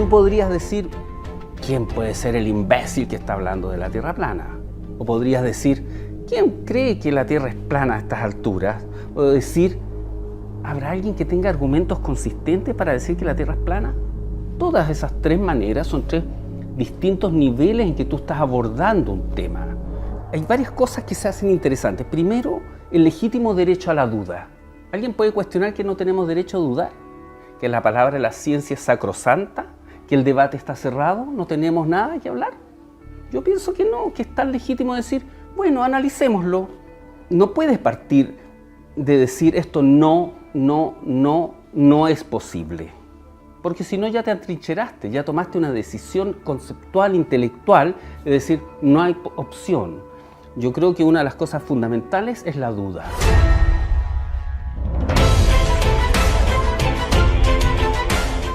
tú podrías decir, ¿quién puede ser el imbécil que está hablando de la Tierra plana? O podrías decir, ¿quién cree que la Tierra es plana a estas alturas? O decir, ¿habrá alguien que tenga argumentos consistentes para decir que la Tierra es plana? Todas esas tres maneras son tres distintos niveles en que tú estás abordando un tema. Hay varias cosas que se hacen interesantes. Primero, el legítimo derecho a la duda. ¿Alguien puede cuestionar que no tenemos derecho a dudar? ¿Que la palabra de la ciencia es sacrosanta? ¿Que el debate está cerrado? ¿No tenemos nada que hablar? Yo pienso que no, que es tan legítimo decir, bueno, analicémoslo. No puedes partir de decir esto no es posible. Porque si no ya te atrincheraste, ya tomaste una decisión conceptual, intelectual, de decir no hay opción. Yo creo que una de las cosas fundamentales es la duda.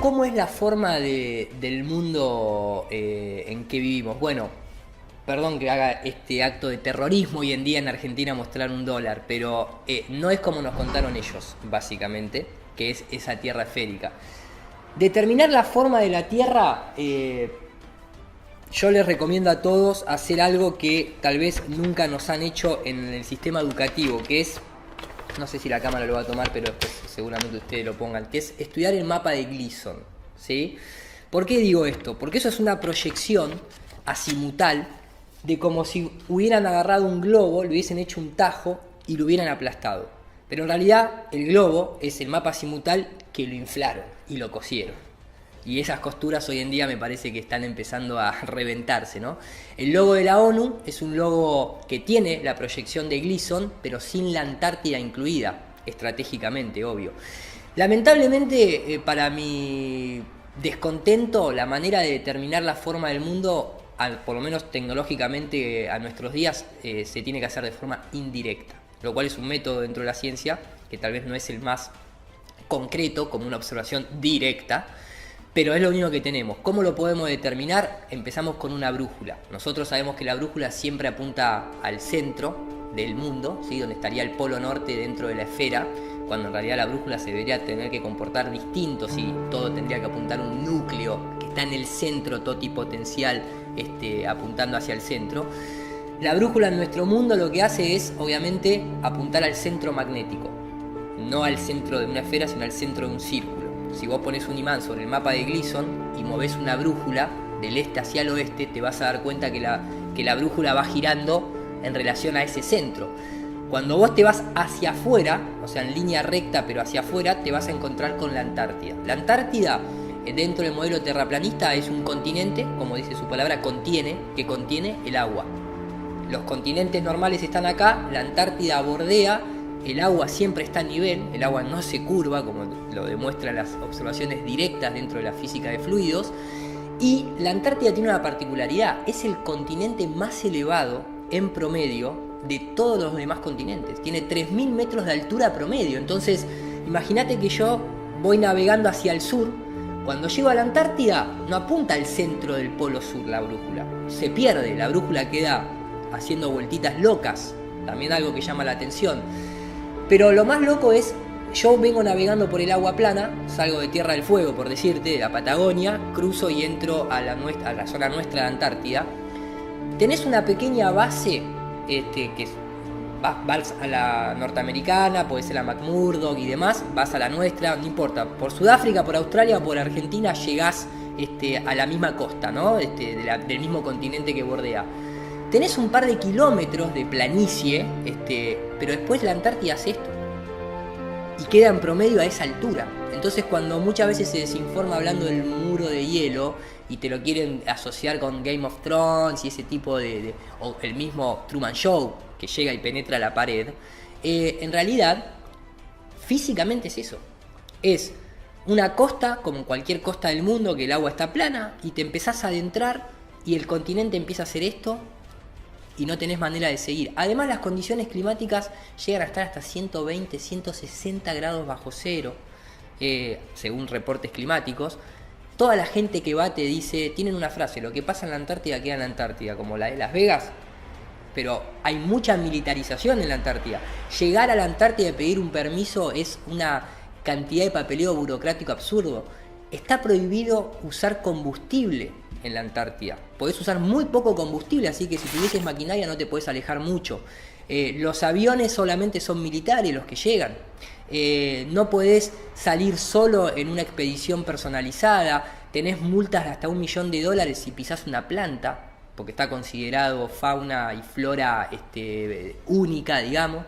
¿Cómo es la forma del mundo en que vivimos? Bueno, perdón que haga este acto de terrorismo hoy en día en Argentina mostrar un dólar, pero no es como nos contaron ellos, básicamente, que es esa tierra esférica. Determinar la forma de la Tierra, yo les recomiendo a todos hacer algo que tal vez nunca nos han hecho en el sistema educativo, que es, no sé si la cámara lo va a tomar, pero después seguramente ustedes lo pongan, que es estudiar el mapa de Gleason, ¿sí? ¿Por qué digo esto? Porque eso es una proyección azimutal de como si hubieran agarrado un globo, le hubiesen hecho un tajo y lo hubieran aplastado. Pero en realidad el globo es el mapa azimutal que lo inflaron y lo cosieron. Y esas costuras hoy en día me parece que están empezando a reventarse, ¿no? El logo de la ONU es un logo que tiene la proyección de Gleason, pero sin la Antártida incluida, estratégicamente, obvio. Lamentablemente, para mi descontento, la manera de determinar la forma del mundo, por lo menos tecnológicamente a nuestros días, se tiene que hacer de forma indirecta, lo cual es un método dentro de la ciencia que tal vez no es el más concreto, como una observación directa, pero es lo único que tenemos. ¿Cómo lo podemos determinar? Empezamos con una brújula. Nosotros sabemos que la brújula siempre apunta al centro del mundo, ¿sí? Donde estaría el polo norte dentro de la esfera, cuando en realidad la brújula se debería tener que comportar distinto, ¿sí? Todo tendría que apuntar a un núcleo que está en el centro totipotencial, apuntando hacia el centro. La brújula en nuestro mundo lo que hace es, obviamente, apuntar al centro magnético. No al centro de una esfera, sino al centro de un círculo. Si vos pones un imán sobre el mapa de Gleason y movés una brújula del este hacia el oeste, te vas a dar cuenta que la brújula va girando en relación a ese centro. Cuando vos te vas hacia afuera, o sea, en línea recta pero hacia afuera, te vas a encontrar con la Antártida. La Antártida, dentro del modelo terraplanista, es un continente, como dice su palabra, que contiene el agua. Los continentes normales están acá, la Antártida bordea, el agua siempre está a nivel, el agua no se curva, como lo demuestran las observaciones directas dentro de la física de fluidos, y la Antártida tiene una particularidad, es el continente más elevado en promedio de todos los demás continentes, tiene 3.000 metros de altura promedio. Entonces imagínate que yo voy navegando hacia el sur, cuando llego a la Antártida no apunta al centro del polo sur la brújula, se pierde, la brújula queda haciendo vueltitas locas, también algo que llama la atención. Pero lo más loco es, yo vengo navegando por el agua plana, salgo de Tierra del Fuego, por decirte, de la Patagonia, cruzo y entro a la zona nuestra de Antártida. Tenés una pequeña base, que vas a la norteamericana, puede ser la McMurdo y demás, vas a la nuestra, no importa, por Sudáfrica, por Australia, por Argentina, llegás a la misma costa, ¿no? Del mismo continente que bordea. Tenés un par de kilómetros de planicie, pero después la Antártida hace esto. Y queda en promedio a esa altura. Entonces cuando muchas veces se desinforma hablando del muro de hielo y te lo quieren asociar con Game of Thrones y ese tipo o el mismo Truman Show que llega y penetra la pared, en realidad físicamente es eso. Es una costa como cualquier costa del mundo, que el agua está plana y te empezás a adentrar y el continente empieza a hacer esto y no tenés manera de seguir. Además, las condiciones climáticas llegan a estar hasta 120, 160 grados bajo cero, según reportes climáticos. Toda la gente que va te dice, tienen una frase, lo que pasa en la Antártida queda en la Antártida, como la de Las Vegas, pero hay mucha militarización en la Antártida. Llegar a la Antártida y pedir un permiso es una cantidad de papeleo burocrático absurdo. está prohibido usar combustible en la Antártida. Podés usar muy poco combustible, así que si tuvieses maquinaria no te podés alejar mucho. Los aviones solamente son militares los que llegan. No podés salir solo en una expedición personalizada. Tenés multas de hasta $1 millón si pisás una planta, porque está considerado fauna y flora única, digamos.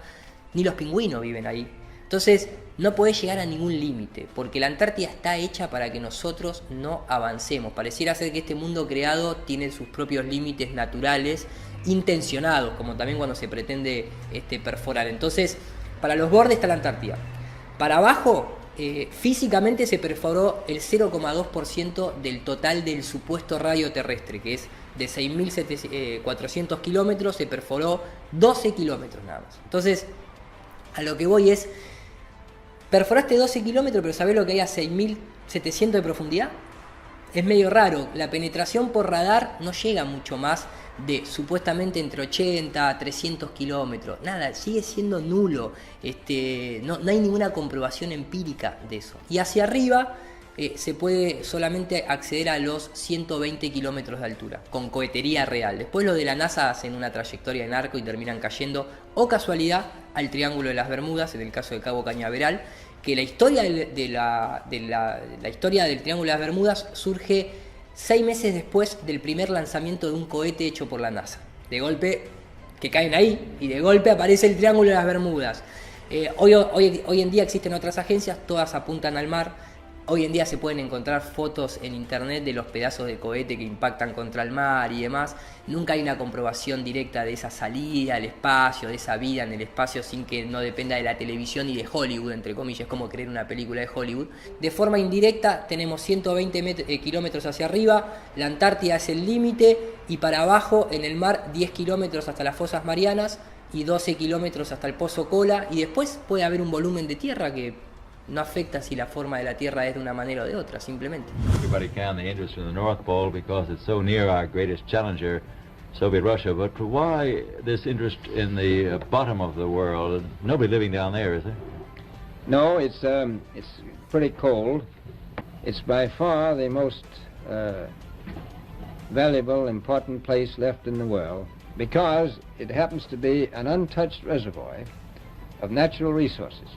Ni los pingüinos viven ahí. Entonces no podés llegar a ningún límite, porque la Antártida está hecha para que nosotros no avancemos. Pareciera ser que este mundo creado tiene sus propios límites naturales, intencionados, como también cuando se pretende perforar. Entonces, para los bordes está la Antártida. Para abajo, físicamente se perforó el 0,2% del total del supuesto radio terrestre, que es de 6.400 kilómetros, se perforó 12 kilómetros nada más. Entonces, a lo que voy es, perforaste 12 kilómetros, pero ¿sabés lo que hay a 6.700 de profundidad? Es medio raro. La penetración por radar no llega mucho más de supuestamente entre 80 a 300 kilómetros. Nada, sigue siendo nulo. No hay ninguna comprobación empírica de eso. Y hacia arriba se puede solamente acceder a los 120 kilómetros de altura, con cohetería real. Después los de la NASA hacen una trayectoria en arco y terminan cayendo, o casualidad, al Triángulo de las Bermudas, en el caso de Cabo Cañaveral, que la historia la historia del Triángulo de las Bermudas surge 6 meses después del primer lanzamiento de un cohete hecho por la NASA. De golpe, que caen ahí, y de golpe aparece el Triángulo de las Bermudas. Hoy en día existen otras agencias, todas apuntan al mar. Hoy en día se pueden encontrar fotos en internet de los pedazos de cohete que impactan contra el mar y demás. Nunca hay una comprobación directa de esa salida al espacio, de esa vida en el espacio, sin que no dependa de la televisión y de Hollywood, entre comillas, como creer una película de Hollywood. De forma indirecta tenemos 120 kilómetros hacia arriba, la Antártida es el límite, y para abajo en el mar 10 kilómetros hasta las fosas marianas y 12 kilómetros hasta el Pozo Kola, y después puede haber un volumen de tierra que no afecta si la forma de la Tierra es de una manera o de otra, simplemente. Everybody count the interest in the North Pole because it's so near our greatest challenger, Soviet Russia. But why this interest in the bottom of the world? Nobody living down there, is there? No, it's pretty cold. It's by far the most valuable, important place left in the world because it happens to be an untouched reservoir of natural resources.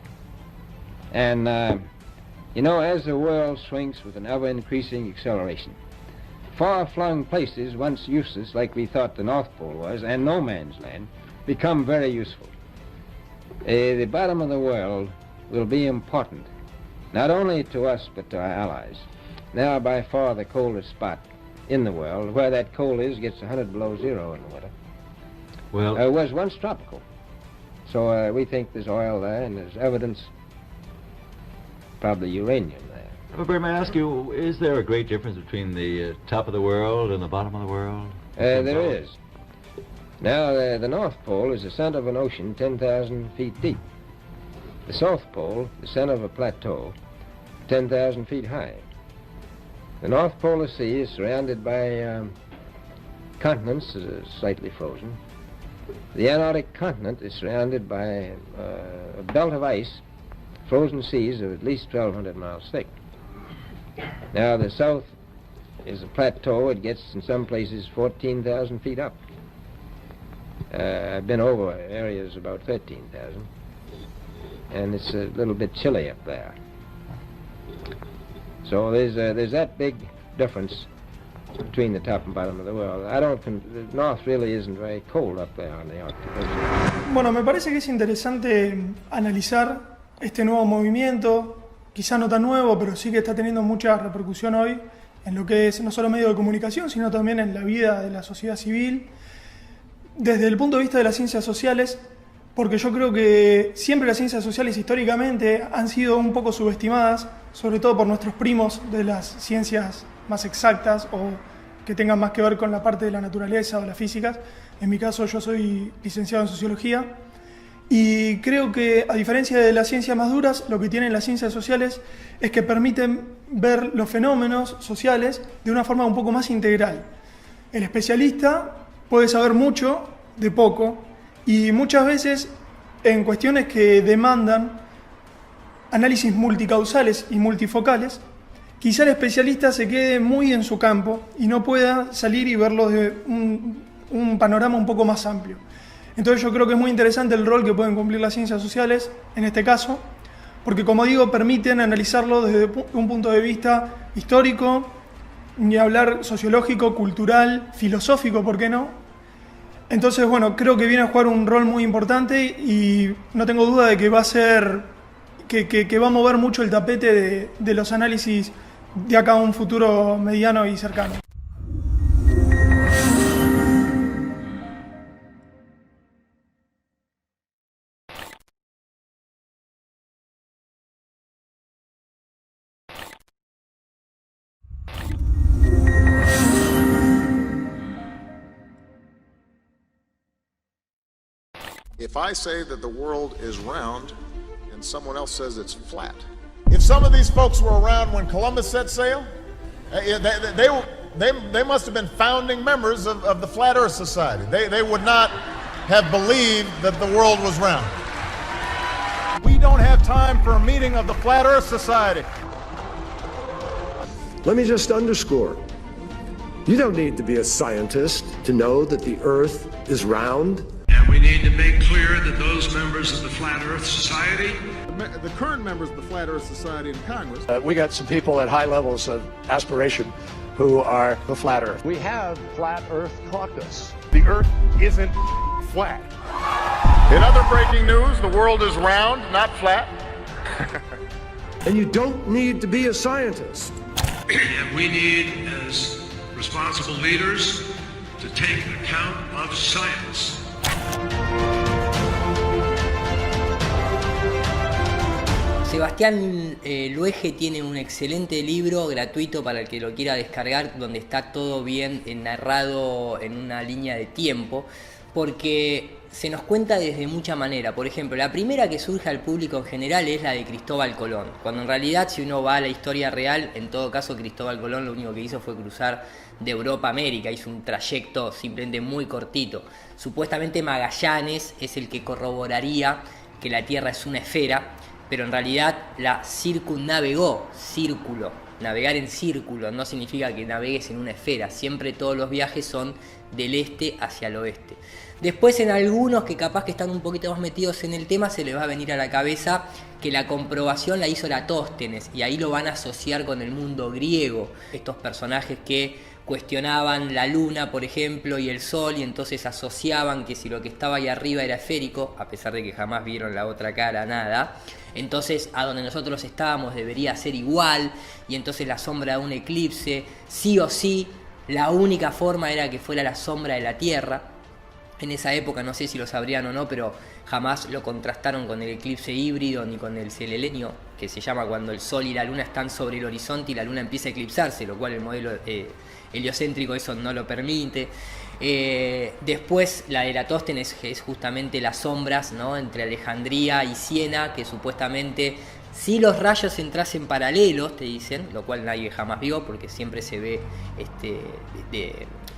And, as the world shrinks with an ever-increasing acceleration, far-flung places, once useless, like we thought the North Pole was, and no man's land, become very useful. The bottom of the world will be important, not only to us, but to our allies. Now, by far the coldest spot in the world, where that cold gets 100 below zero in the winter. Well, was once tropical. So we think there's oil there, and there's evidence probably uranium there. well, Bert, may I ask you, is there a great difference between the top of the world and the bottom of the world? There is. Now, the North Pole is the center of an ocean 10,000 feet deep. The South Pole, the center of a plateau 10,000 feet high. The North Polar Sea is surrounded by continents that are slightly frozen. The Antarctic continent is surrounded by a belt of ice, frozen seas of at least 1,200 miles thick. Now, the south is a plateau. It gets, in some places, 14,000 feet up. I've been over areas about 13,000, and it's a little bit chilly up there. So there's that big difference between the top and bottom of the world. The north really isn't very cold up there on the Arctic Ocean. Bueno, me parece que es interesante analizar este nuevo movimiento, quizá no tan nuevo, pero sí que está teniendo mucha repercusión hoy en lo que es no solo medio de comunicación, sino también en la vida de la sociedad civil, desde el punto de vista de las ciencias sociales, porque yo creo que siempre las ciencias sociales históricamente han sido un poco subestimadas, sobre todo por nuestros primos de las ciencias más exactas o que tengan más que ver con la parte de la naturaleza o las físicas. En mi caso, yo soy licenciado en sociología y creo que, a diferencia de las ciencias más duras, lo que tienen las ciencias sociales es que permiten ver los fenómenos sociales de una forma un poco más integral. El especialista puede saber mucho de poco y muchas veces en cuestiones que demandan análisis multicausales y multifocales, quizá el especialista se quede muy en su campo y no pueda salir y verlo de un panorama un poco más amplio. Entonces yo creo que es muy interesante el rol que pueden cumplir las ciencias sociales en este caso, porque como digo, permiten analizarlo desde un punto de vista histórico, ni hablar sociológico, cultural, filosófico, ¿por qué no? Entonces, bueno, creo que viene a jugar un rol muy importante y no tengo duda de que va a ser, que va a mover mucho el tapete de los análisis de acá a un futuro mediano y cercano. If I say that the world is round and someone else says it's flat. If some of these folks were around when Columbus set sail, they must have been founding members of the Flat Earth Society. They would not have believed that the world was round. We don't have time for a meeting of the Flat Earth Society. Let me just underscore. You don't need to be a scientist to know that the Earth is round. And we need to make clear that those members of the Flat Earth Society, the current members of the Flat Earth Society in Congress. We got some people at high levels of aspiration who are the Flat Earth. We have Flat Earth Caucus. The Earth isn't flat. In other breaking news, the world is round, not flat. And you don't need to be a scientist. and we need, as responsible leaders, to take account of science. Sebastián Luege tiene un excelente libro gratuito para el que lo quiera descargar, donde está todo bien narrado en una línea de tiempo, porque se nos cuenta desde mucha manera. Por ejemplo, la primera que surge al público en general es la de Cristóbal Colón, cuando en realidad, si uno va a la historia real, en todo caso Cristóbal Colón lo único que hizo fue cruzar de Europa a América, hizo un trayecto simplemente muy cortito. Supuestamente Magallanes es el que corroboraría que la Tierra es una esfera, pero en realidad la circunnavegó, círculo. Navegar en círculo no significa que navegues en una esfera, siempre todos los viajes son del este hacia el oeste. Después, en algunos que capaz que están un poquito más metidos en el tema, se les va a venir a la cabeza que la comprobación la hizo Eratóstenes, y ahí lo van a asociar con el mundo griego, estos personajes que cuestionaban la luna, por ejemplo, y el sol, y entonces asociaban que si lo que estaba ahí arriba era esférico, a pesar de que jamás vieron la otra cara, nada, entonces a donde nosotros estábamos debería ser igual, y entonces la sombra de un eclipse, sí o sí, la única forma era que fuera la sombra de la Tierra. En esa época, no sé si lo sabrían o no, pero jamás lo contrastaron con el eclipse híbrido ni con el selelenio, que se llama cuando el sol y la luna están sobre el horizonte y la luna empieza a eclipsarse, lo cual el modelo heliocéntrico eso no lo permite. Después la de Eratóstenes es justamente las sombras, ¿no?, entre Alejandría y Siena, que supuestamente si los rayos entrasen paralelos, te dicen, lo cual nadie jamás vio porque siempre se ve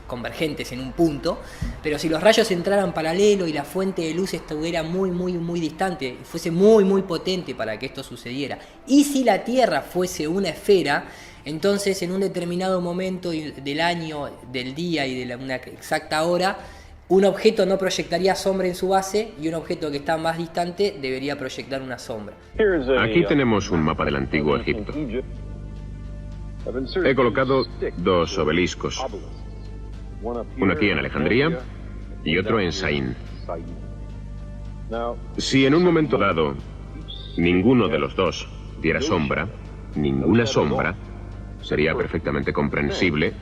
convergentes en un punto, pero si los rayos entraran paralelo y la fuente de luz estuviera muy distante, fuese muy potente para que esto sucediera, y si la Tierra fuese una esfera, entonces en un determinado momento del año, del día y de una exacta hora, un objeto no proyectaría sombra en su base y un objeto que está más distante debería proyectar una sombra. Aquí tenemos un mapa del antiguo Egipto. He colocado dos obeliscos, uno aquí en Alejandría y otro en Saín. Si en un momento dado ninguno de los dos diera sombra, ninguna sombra, sería perfectamente comprensible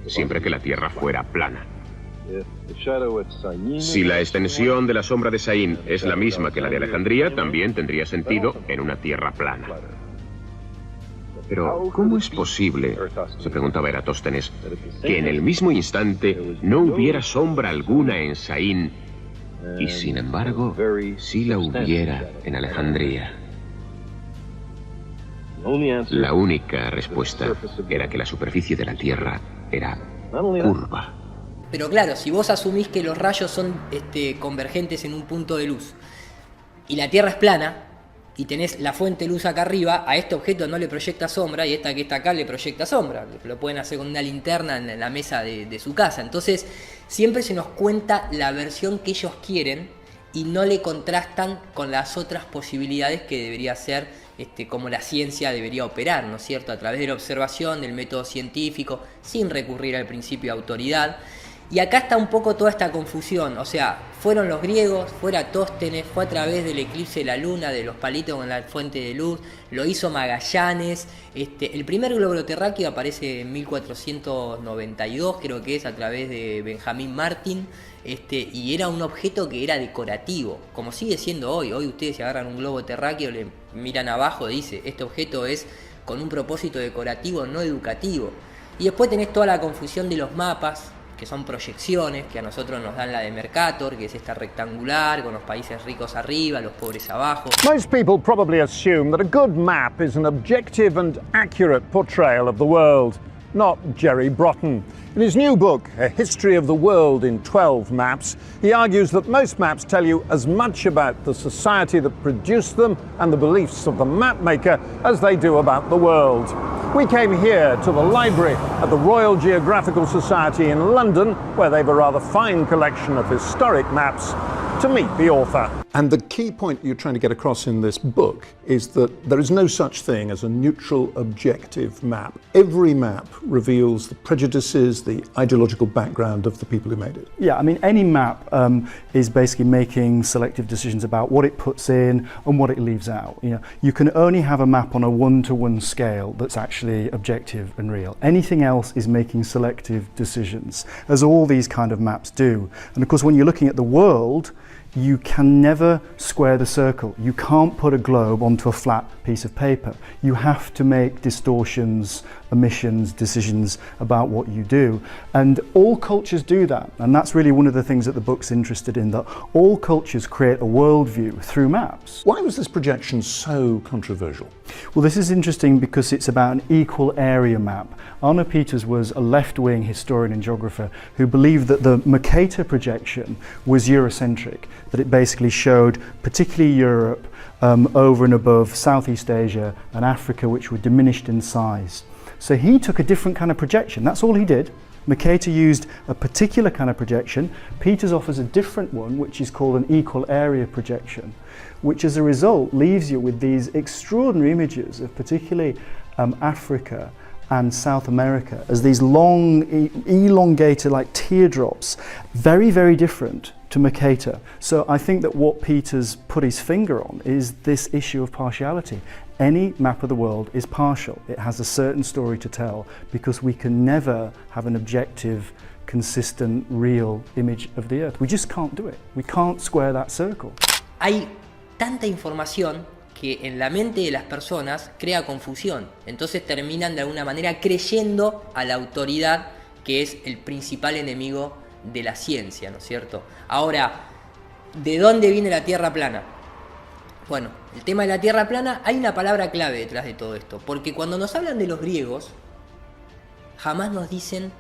siempre que la Tierra fuera plana. Si la extensión de la sombra de Saín es la misma que la de Alejandría, también tendría sentido en una Tierra plana. Pero, ¿cómo es posible, se preguntaba Eratóstenes, que en el mismo instante no hubiera sombra alguna en Saín y, sin embargo, sí la hubiera en Alejandría? La única respuesta era que la superficie de la Tierra era curva. Pero claro, si vos asumís que los rayos son convergentes en un punto de luz y la Tierra es plana, y tenés la fuente de luz acá arriba, a este objeto no le proyecta sombra y esta que está acá le proyecta sombra. Lo pueden hacer con una linterna en la mesa de su casa. Entonces siempre se nos cuenta la versión que ellos quieren y no le contrastan con las otras posibilidades que debería ser como la ciencia debería operar, ¿no es cierto? A través de la observación, del método científico, sin recurrir al principio de autoridad. Y acá está un poco toda esta confusión, o sea, fueron los griegos, fue Eratóstenes, fue a través del eclipse de la luna, de los palitos con la fuente de luz, lo hizo Magallanes, el primer globo terráqueo aparece en 1492, creo que es, a través de Benjamin Martin, y era un objeto que era decorativo, como sigue siendo hoy. Hoy ustedes si agarran un globo terráqueo, le miran abajo, dice, este objeto es con un propósito decorativo, no educativo. Y después tenés toda la confusión de los mapas, que son proyecciones, que a nosotros nos dan la de Mercator, que es esta rectangular, con los países ricos arriba, los pobres abajo. Most people probably assume that a good map is an objective and accurate portrayal of the world. Not Jerry Broughton. In his new book, A History of the World in 12 Maps, he argues that most maps tell you as much about the society that produced them and the beliefs of the mapmaker as they do about the world. We came here to the library at the Royal Geographical Society in London, where they've a rather fine collection of historic maps, to meet the author. And the key point you're trying to get across in this book is that there is no such thing as a neutral, objective map. Every map reveals the prejudices, the ideological background of the people who made it. Yeah, I mean, any map is basically making selective decisions about what it puts in and what it leaves out. You know, you can only have a map on a one-to-one scale that's actually objective and real. Anything else is making selective decisions, as all these kind of maps do. And of course, when you're looking at the world, you can never square the circle. You can't put a globe onto a flat piece of paper. You have to make distortions, omissions, decisions about what you do. And all cultures do that. And that's really one of the things that the book's interested in, that all cultures create a worldview through maps. Why was this projection so controversial? Well, this is interesting because it's about an equal area map. Arno Peters was a left-wing historian and geographer who believed that the Mercator projection was Eurocentric, that it basically showed particularly Europe over and above Southeast Asia and Africa, which were diminished in size. So he took a different kind of projection. That's all he did. Mercator used a particular kind of projection. Peters offers a different one, which is called an equal area projection, which as a result leaves you with these extraordinary images of particularly Africa and South America as these long, elongated like teardrops, very, very different to Mercator. So I think that what Peters put his finger on is this issue of partiality. Any map of the world is partial. It has a certain story to tell because we can never have an objective, consistent, real image of the Earth. We just can't do it. We can't square that circle. Hay tanta información que en la mente de las personas crea confusión. Entonces terminan de alguna manera creyendo a la autoridad, que es el principal enemigo de la ciencia, ¿no es cierto? Ahora, ¿de dónde viene la Tierra plana? Bueno, el tema de la Tierra plana, hay una palabra clave detrás de todo esto, porque cuando nos hablan de los griegos, jamás nos dicen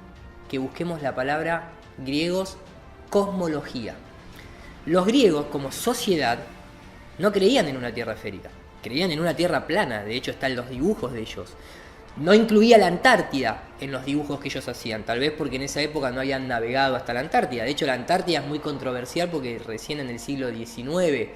que busquemos la palabra griegos cosmología. Los griegos como sociedad no creían en una tierra esférica, creían en una tierra plana, de hecho están los dibujos de ellos. No incluía la Antártida en los dibujos que ellos hacían, tal vez porque en esa época no habían navegado hasta la Antártida. De hecho, la Antártida es muy controversial porque recién en el siglo XIX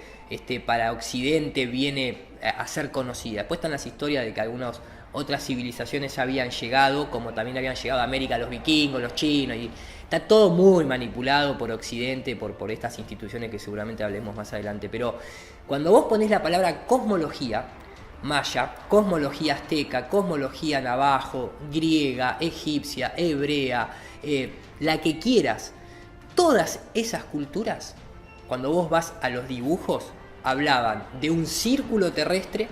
para Occidente viene a ser conocida. Después están las historias de que algunas otras civilizaciones habían llegado, como también habían llegado a América los vikingos, los chinos, y está todo muy manipulado por Occidente, por estas instituciones que seguramente hablemos más adelante. Pero cuando vos ponés la palabra cosmología, maya, cosmología azteca, cosmología navajo, griega, egipcia, hebrea, la que quieras, todas esas culturas, cuando vos vas a los dibujos, hablaban de un círculo terrestre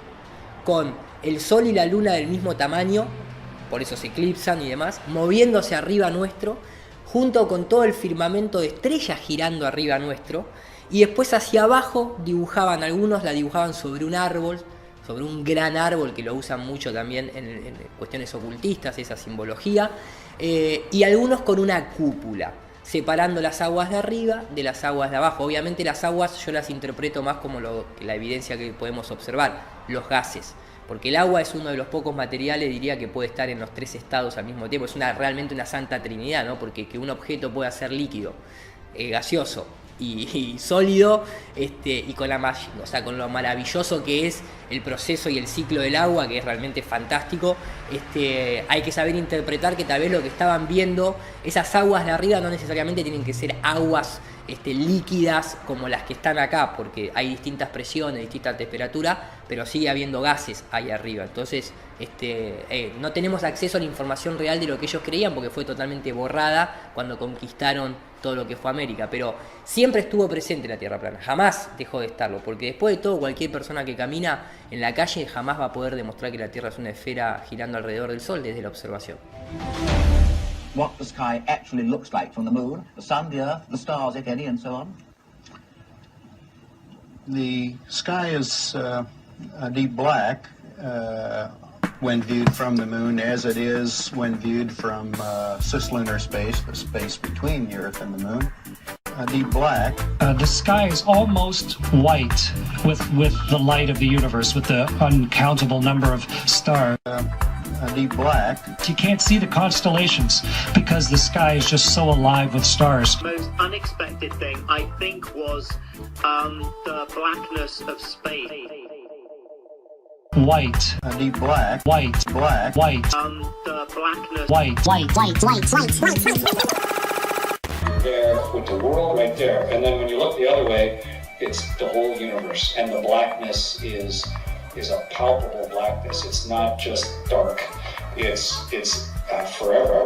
con el sol y la luna del mismo tamaño, por eso se eclipsan y demás, moviéndose arriba nuestro, junto con todo el firmamento de estrellas girando arriba nuestro, y después hacia abajo dibujaban, algunos la dibujaban sobre un árbol, sobre un gran árbol, que lo usan mucho también en cuestiones ocultistas, esa simbología, y algunos con una cúpula. separando las aguas de arriba de las aguas de abajo. Obviamente las aguas yo las interpreto más como la evidencia que podemos observar, los gases. Porque el agua es uno de los pocos materiales, diría, que puede estar en los 3 estados al mismo tiempo. Es realmente una santa trinidad, ¿no? Porque que un objeto pueda ser líquido, gaseoso y sólido, y con lo maravilloso que es el proceso y el ciclo del agua, que es realmente fantástico, hay que saber interpretar que tal vez lo que estaban viendo, esas aguas de arriba no necesariamente tienen que ser aguas líquidas como las que están acá, porque hay distintas presiones, distintas temperaturas, pero sigue habiendo gases ahí arriba. Entonces no tenemos acceso a la información real de lo que ellos creían, porque fue totalmente borrada cuando conquistaron todo lo que fue América, pero siempre estuvo presente la Tierra plana, jamás dejó de estarlo, porque después de todo, cualquier persona que camina en la calle jamás va a poder demostrar que la Tierra es una esfera girando alrededor del Sol desde la observación. What the sky actually looks like from the moon, the sun, the earth, the stars, if any, and so on? The sky is a deep black when viewed from the moon, as it is when viewed from cislunar space, the space between the Earth and the moon. Deep black. The sky is almost white with the light of the universe, with the uncountable number of stars. Deep black. You can't see the constellations because the sky is just so alive with stars. The most unexpected thing, I think, was the blackness of space. White. Deep black. White. Black. White. The blackness. White. White. There with the world right there, and then when you look the other way, it's the whole universe, and the blackness is a palpable blackness. It's not just dark. It's forever.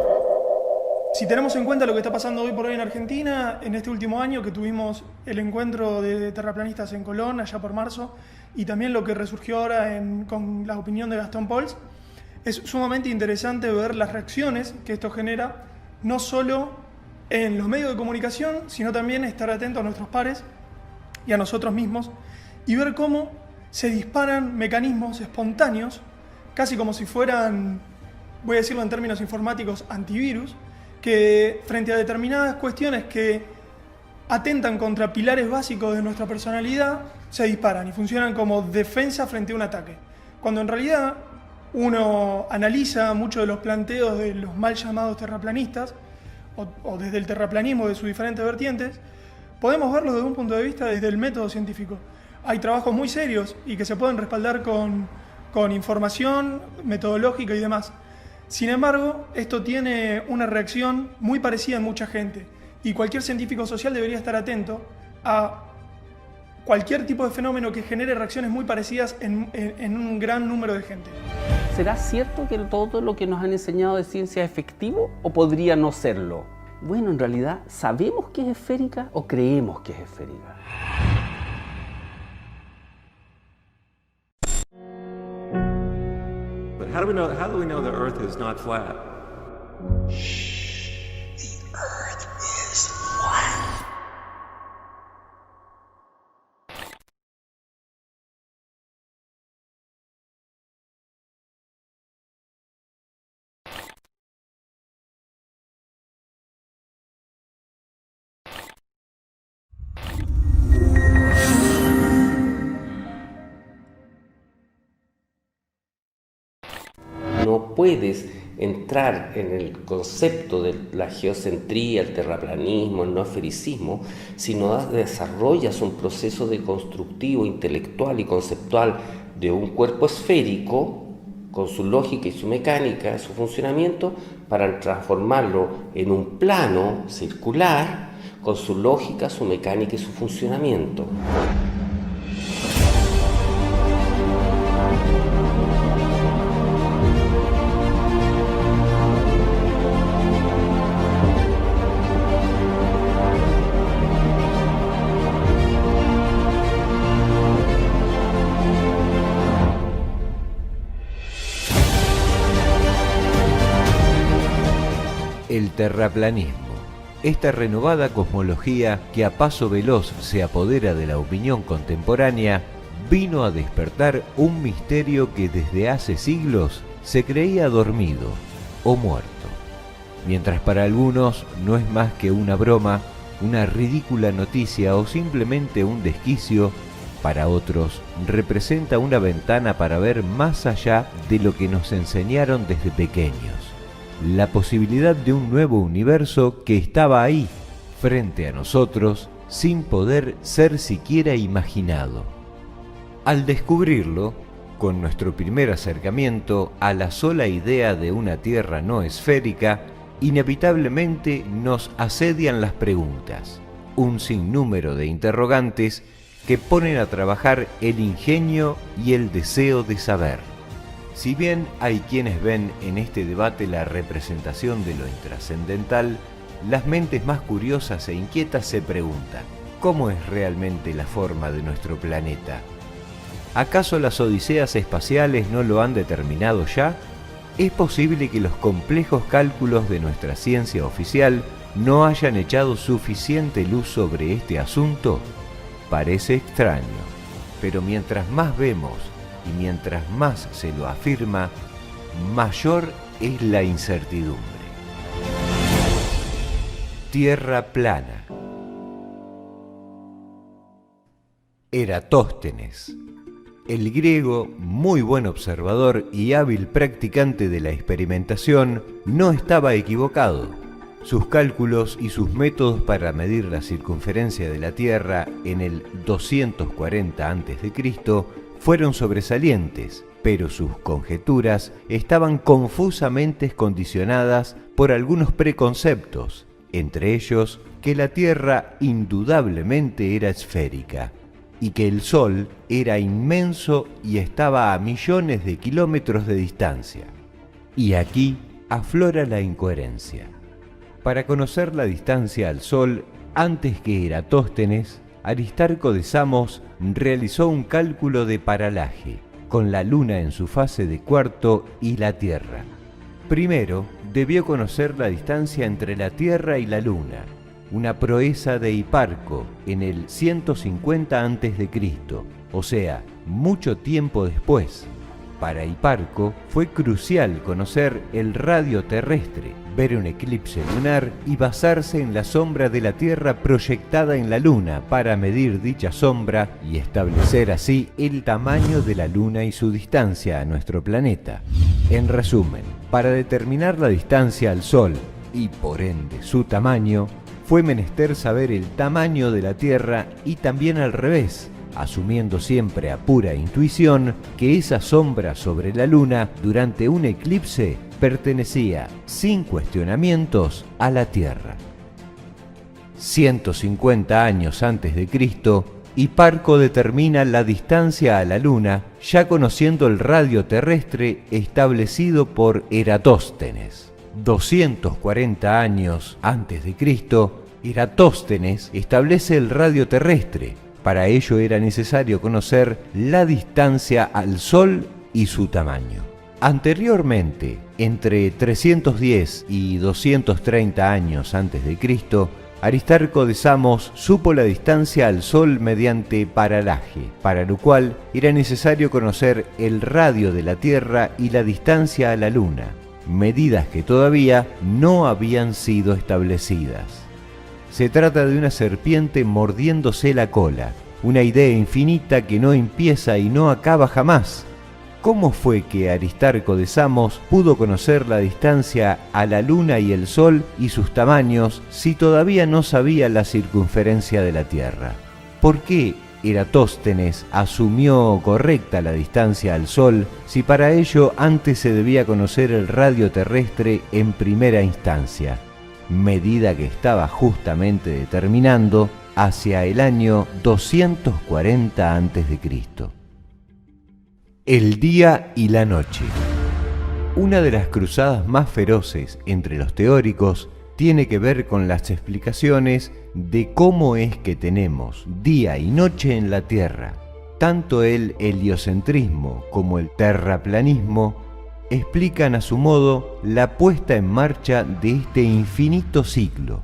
Si tenemos en cuenta lo que está pasando hoy por hoy en Argentina, en este último año que tuvimos el encuentro de terraplanistas en Colón, allá por marzo, y también lo que resurgió ahora con la opinión de Gastón Pauls, es sumamente interesante ver las reacciones que esto genera, no solo en los medios de comunicación, sino también estar atento a nuestros pares y a nosotros mismos, y ver cómo se disparan mecanismos espontáneos, casi como si fueran, voy a decirlo en términos informáticos, antivirus, que frente a determinadas cuestiones que atentan contra pilares básicos de nuestra personalidad, se disparan y funcionan como defensa frente a un ataque. Cuando en realidad uno analiza muchos de los planteos de los mal llamados terraplanistas, o desde el terraplanismo de sus diferentes vertientes, podemos verlo desde un punto de vista desde el método científico. Hay trabajos muy serios y que se pueden respaldar con información metodológica y demás. Sin embargo, esto tiene una reacción muy parecida en mucha gente, y cualquier científico social debería estar atento a cualquier tipo de fenómeno que genere reacciones muy parecidas en un gran número de gente. ¿Será cierto que todo lo que nos han enseñado de ciencia es efectivo o podría no serlo? Bueno, en realidad, ¿sabemos que es esférica o creemos que es esférica? But how do we know the Earth is not flat? No puedes entrar en el concepto de la geocentría, el terraplanismo, el no esfericismo, si no desarrollas un proceso deconstructivo, intelectual y conceptual de un cuerpo esférico, con su lógica y su mecánica, su funcionamiento, para transformarlo en un plano circular, con su lógica, su mecánica y su funcionamiento. El terraplanismo, esta renovada cosmología que a paso veloz se apodera de la opinión contemporánea, vino a despertar un misterio que desde hace siglos se creía dormido o muerto. mientras para algunos no es más que una broma, una ridícula noticia o simplemente un desquicio, para otros representa una ventana para ver más allá de lo que nos enseñaron desde pequeños. La posibilidad de un nuevo universo que estaba ahí, frente a nosotros, sin poder ser siquiera imaginado. Al descubrirlo, con nuestro primer acercamiento a la sola idea de una Tierra no esférica, inevitablemente nos asedian las preguntas, un sinnúmero de interrogantes que ponen a trabajar el ingenio y el deseo de saber. Si bien hay quienes ven en este debate la representación de lo intrascendental, las mentes más curiosas e inquietas se preguntan, ¿cómo es realmente la forma de nuestro planeta? ¿Acaso las odiseas espaciales no lo han determinado ya? ¿Es posible que los complejos cálculos de nuestra ciencia oficial no hayan echado suficiente luz sobre este asunto? Parece extraño, pero mientras más vemos y mientras más se lo afirma, mayor es la incertidumbre. Tierra plana. Eratóstenes. El griego, muy buen observador y hábil practicante de la experimentación, no estaba equivocado. Sus cálculos y sus métodos para medir la circunferencia de la Tierra en el 240 a.C. fueron sobresalientes, pero sus conjeturas estaban confusamente condicionadas por algunos preconceptos, entre ellos que la Tierra indudablemente era esférica y que el Sol era inmenso y estaba a millones de kilómetros de distancia. Y aquí aflora la incoherencia. Para conocer la distancia al Sol, antes que Eratóstenes, Aristarco de Samos realizó un cálculo de paralaje, con la Luna en su fase de cuarto y la Tierra. Primero, debió conocer la distancia entre la Tierra y la Luna, una proeza de Hiparco en el 150 a.C., o sea, mucho tiempo después. Para Hiparco fue crucial conocer el radio terrestre, ver un eclipse lunar y basarse en la sombra de la Tierra proyectada en la Luna para medir dicha sombra y establecer así el tamaño de la Luna y su distancia a nuestro planeta. En resumen, para determinar la distancia al Sol y por ende su tamaño, fue menester saber el tamaño de la Tierra y también al revés, asumiendo siempre a pura intuición que esa sombra sobre la Luna durante un eclipse pertenecía, sin cuestionamientos, a la Tierra. 150 años antes de Cristo, Hiparco determina la distancia a la Luna, ya conociendo el radio terrestre establecido por Eratóstenes. 240 años antes de Cristo, Eratóstenes establece el radio terrestre. Para ello era necesario conocer la distancia al Sol y su tamaño. Anteriormente, entre 310 y 230 años antes de Cristo, Aristarco de Samos supo la distancia al Sol mediante paralaje, para lo cual era necesario conocer el radio de la Tierra y la distancia a la Luna, medidas que todavía no habían sido establecidas. Se trata de una serpiente mordiéndose la cola, una idea infinita que no empieza y no acaba jamás. ¿Cómo fue que Aristarco de Samos pudo conocer la distancia a la Luna y el Sol y sus tamaños si todavía no sabía la circunferencia de la Tierra? ¿Por qué Eratóstenes asumió correcta la distancia al Sol si para ello antes se debía conocer el radio terrestre en primera instancia, medida que estaba justamente determinando hacia el año 240 a.C.? El día y la noche. Una de las cruzadas más feroces entre los teóricos tiene que ver con las explicaciones de cómo es que tenemos día y noche en la Tierra. Tanto el heliocentrismo como el terraplanismo explican a su modo la puesta en marcha de este infinito ciclo.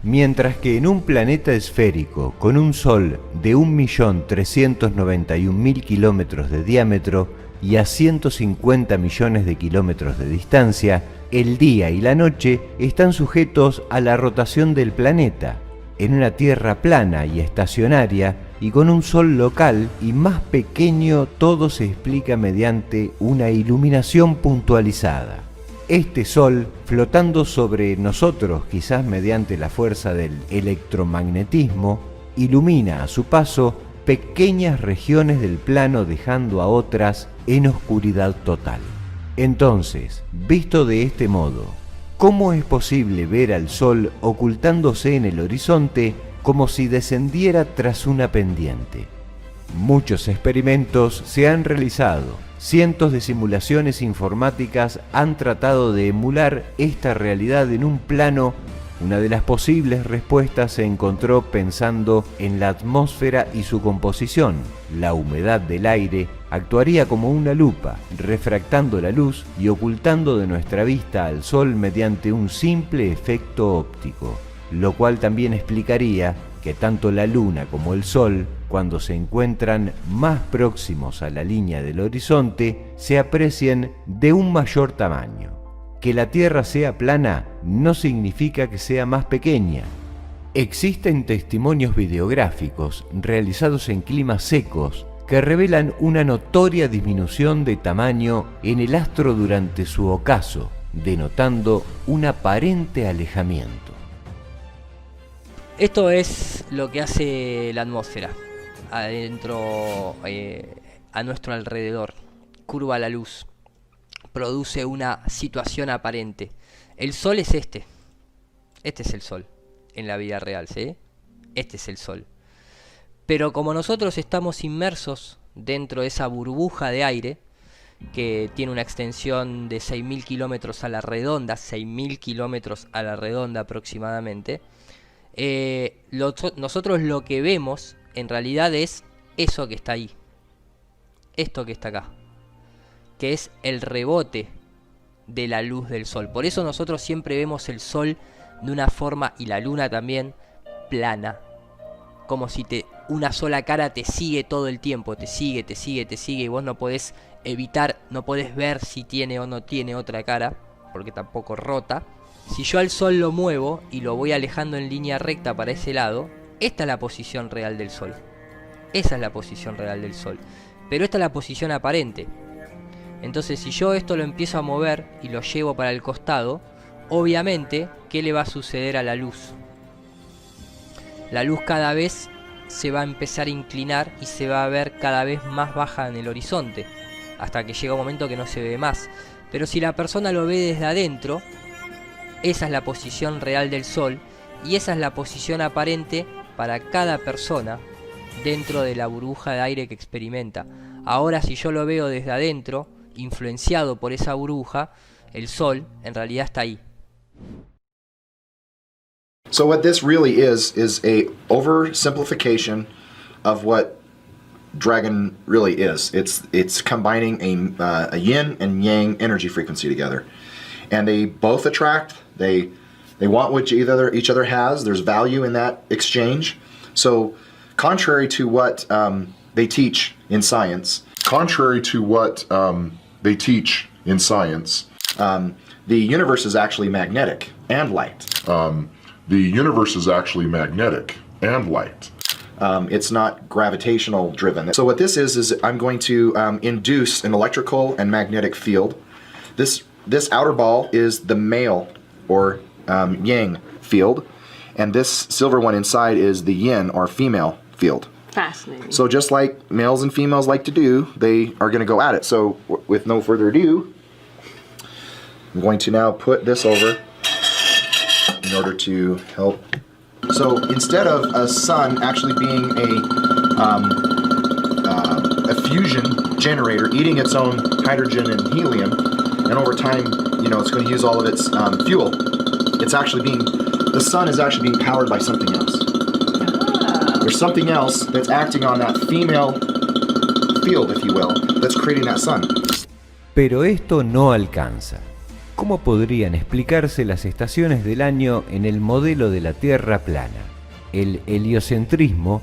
Mientras que en un planeta esférico con un Sol de 1.391.000 kilómetros de diámetro y a 150 millones de kilómetros de distancia, el día y la noche están sujetos a la rotación del planeta, en una Tierra plana y estacionaria y con un Sol local y más pequeño. Todo se explica mediante una iluminación puntualizada. Este Sol, flotando sobre nosotros, quizás mediante la fuerza del electromagnetismo, ilumina a su paso pequeñas regiones del plano, dejando a otras en oscuridad total. Entonces, visto de este modo, ¿cómo es posible ver al Sol ocultándose en el horizonte como si descendiera tras una pendiente? Muchos experimentos se han realizado. Cientos de simulaciones informáticas han tratado de emular esta realidad en un plano. Una de las posibles respuestas se encontró pensando en la atmósfera y su composición. La humedad del aire actuaría como una lupa, refractando la luz y ocultando de nuestra vista al Sol mediante un simple efecto óptico, lo cual también explicaría que tanto la Luna como el Sol, cuando se encuentran más próximos a la línea del horizonte, se aprecien de un mayor tamaño. Que la Tierra sea plana no significa que sea más pequeña. Existen testimonios videográficos realizados en climas secos que revelan una notoria disminución de tamaño en el astro durante su ocaso, denotando un aparente alejamiento. Esto es lo que hace la atmósfera, adentro, a nuestro alrededor. Curva la luz, produce una situación aparente. El Sol es este es el Sol, en la vida real, ¿sí? Este es el Sol. Pero como nosotros estamos inmersos dentro de esa burbuja de aire, que tiene una extensión de 6.000 kilómetros a la redonda, 6.000 kilómetros a la redonda aproximadamente, nosotros lo que vemos en realidad es eso que está ahí, esto que está acá, que es el rebote de la luz del Sol. Por eso nosotros siempre vemos el Sol de una forma, y la Luna también, plana, como si una sola cara te sigue todo el tiempo, te sigue, y vos no podés evitar, no podés ver si tiene o no tiene otra cara, porque tampoco rota. Si yo al Sol lo muevo y lo voy alejando en línea recta para ese lado, esta es la posición real del Sol. Esa es la posición real del Sol. Pero esta es la posición aparente. Entonces, si yo esto lo empiezo a mover y lo llevo para el costado, obviamente, ¿qué le va a suceder a la luz? La luz cada vez se va a empezar a inclinar y se va a ver cada vez más baja en el horizonte, hasta que llega un momento que no se ve más. Pero si la persona lo ve desde adentro, esa es la posición real del Sol, y esa es la posición aparente para cada persona dentro de la burbuja de aire que experimenta. Ahora, si yo lo veo desde adentro, influenciado por esa burbuja, el Sol en realidad está ahí. So what this really is a oversimplification of what Dragon really is. It's combining a yin and yang energy frequency together, and they both attract. They want what each other has. There's value in that exchange. So, contrary to what they teach in science, the universe is actually magnetic and light. It's not gravitational driven. So what this is I'm going to induce an electrical and magnetic field. This outer ball is the male or yang field, and this silver one inside is the yin or female field. Fascinating. So just like males and females like to do, they are going to go at it. So with no further ado, I'm going to now put this over in order to help. So instead of a sun actually being a fusion generator eating its own hydrogen and helium, and over time, it's going to use all of its fuel, the sun is actually being powered by something else. There's something else that's acting on that female field, if you will, that's creating that sun. Pero esto no alcanza. ¿Cómo podrían explicarse las estaciones del año en el modelo de la Tierra plana? El heliocentrismo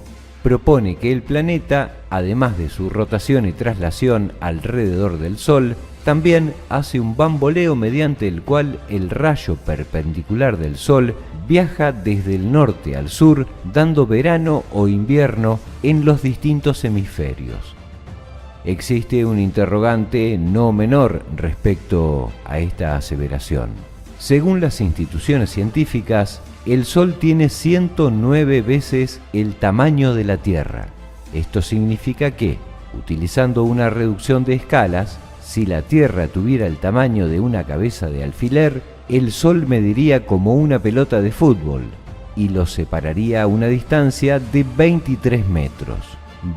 propone que el planeta, además de su rotación y traslación alrededor del Sol, también hace un bamboleo mediante el cual el rayo perpendicular del Sol viaja desde el norte al sur, dando verano o invierno en los distintos hemisferios. Existe un interrogante no menor respecto a esta aseveración. Según las instituciones científicas, el Sol tiene 109 veces el tamaño de la Tierra. Esto significa que, utilizando una reducción de escalas, si la Tierra tuviera el tamaño de una cabeza de alfiler, el Sol mediría como una pelota de fútbol y lo separaría a una distancia de 23 metros.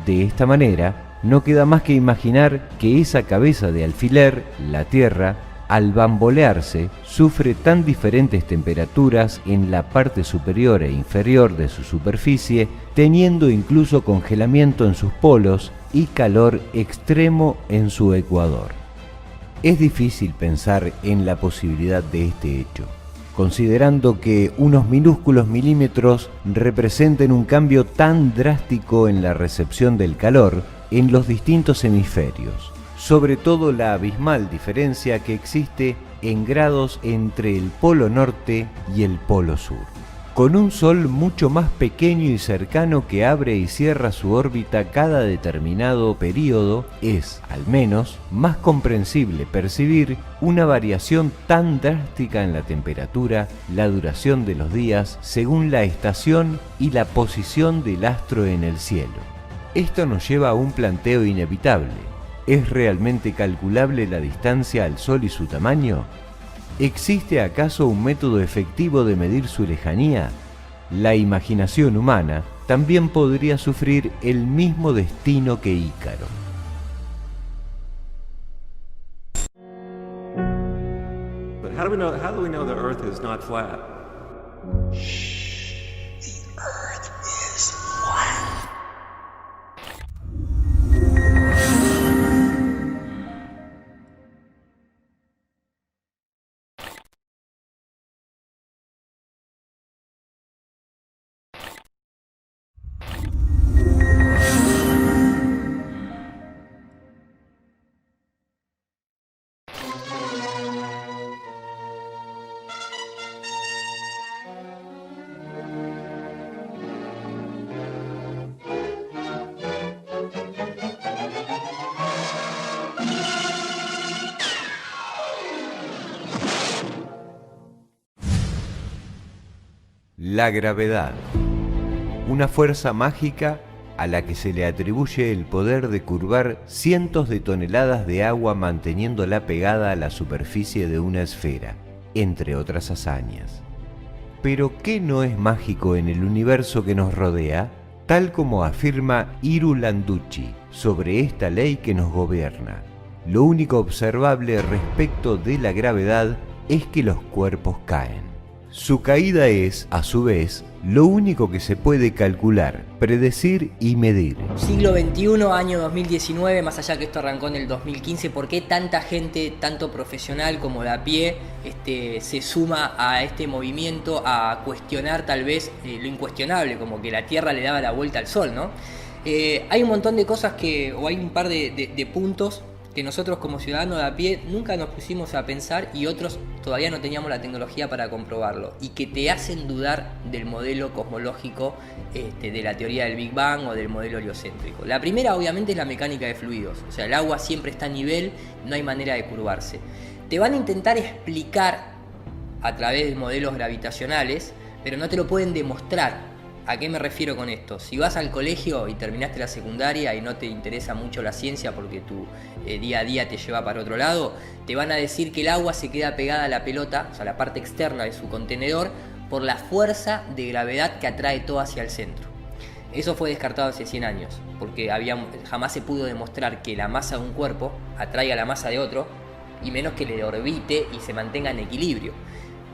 De esta manera, no queda más que imaginar que esa cabeza de alfiler, la Tierra, al bambolearse, sufre tan diferentes temperaturas en la parte superior e inferior de su superficie, teniendo incluso congelamiento en sus polos y calor extremo en su ecuador. Es difícil pensar en la posibilidad de este hecho, considerando que unos minúsculos milímetros representen un cambio tan drástico en la recepción del calor en los distintos hemisferios, sobre todo la abismal diferencia que existe en grados entre el polo norte y el polo sur. Con un Sol mucho más pequeño y cercano que abre y cierra su órbita cada determinado período, es, al menos, más comprensible percibir una variación tan drástica en la temperatura, la duración de los días, según la estación y la posición del astro en el cielo. Esto nos lleva a un planteo inevitable. ¿Es realmente calculable la distancia al Sol y su tamaño? ¿Existe acaso un método efectivo de medir su lejanía? La imaginación humana también podría sufrir el mismo destino que Ícaro. But how do we know the Earth is not flat? La gravedad, una fuerza mágica a la que se le atribuye el poder de curvar cientos de toneladas de agua manteniéndola pegada a la superficie de una esfera, entre otras hazañas. Pero ¿qué no es mágico en el universo que nos rodea? Tal como afirma Iru Landucci sobre esta ley que nos gobierna. Lo único observable respecto de la gravedad es que los cuerpos caen. Su caída es, a su vez, lo único que se puede calcular, predecir y medir. Siglo XXI, año 2019, más allá que esto arrancó en el 2015, ¿por qué tanta gente, tanto profesional como de a pie, se suma a este movimiento a cuestionar tal vez lo incuestionable, como que la Tierra le daba la vuelta al Sol, ¿no? Hay un montón de cosas o hay un par de puntos que nosotros como ciudadanos de a pie nunca nos pusimos a pensar y otros todavía no teníamos la tecnología para comprobarlo y que te hacen dudar del modelo cosmológico de la teoría del Big Bang o del modelo heliocéntrico. La primera obviamente es la mecánica de fluidos, o sea, el agua siempre está a nivel, no hay manera de curvarse. Te van a intentar explicar a través de modelos gravitacionales, pero no te lo pueden demostrar. ¿A qué me refiero con esto? Si vas al colegio y terminaste la secundaria y no te interesa mucho la ciencia porque tu día a día te lleva para otro lado, te van a decir que el agua se queda pegada a la pelota, o sea, la parte externa de su contenedor, por la fuerza de gravedad que atrae todo hacia el centro. Eso fue descartado hace 100 años, porque jamás se pudo demostrar que la masa de un cuerpo atraiga la masa de otro, y menos que le orbite y se mantenga en equilibrio.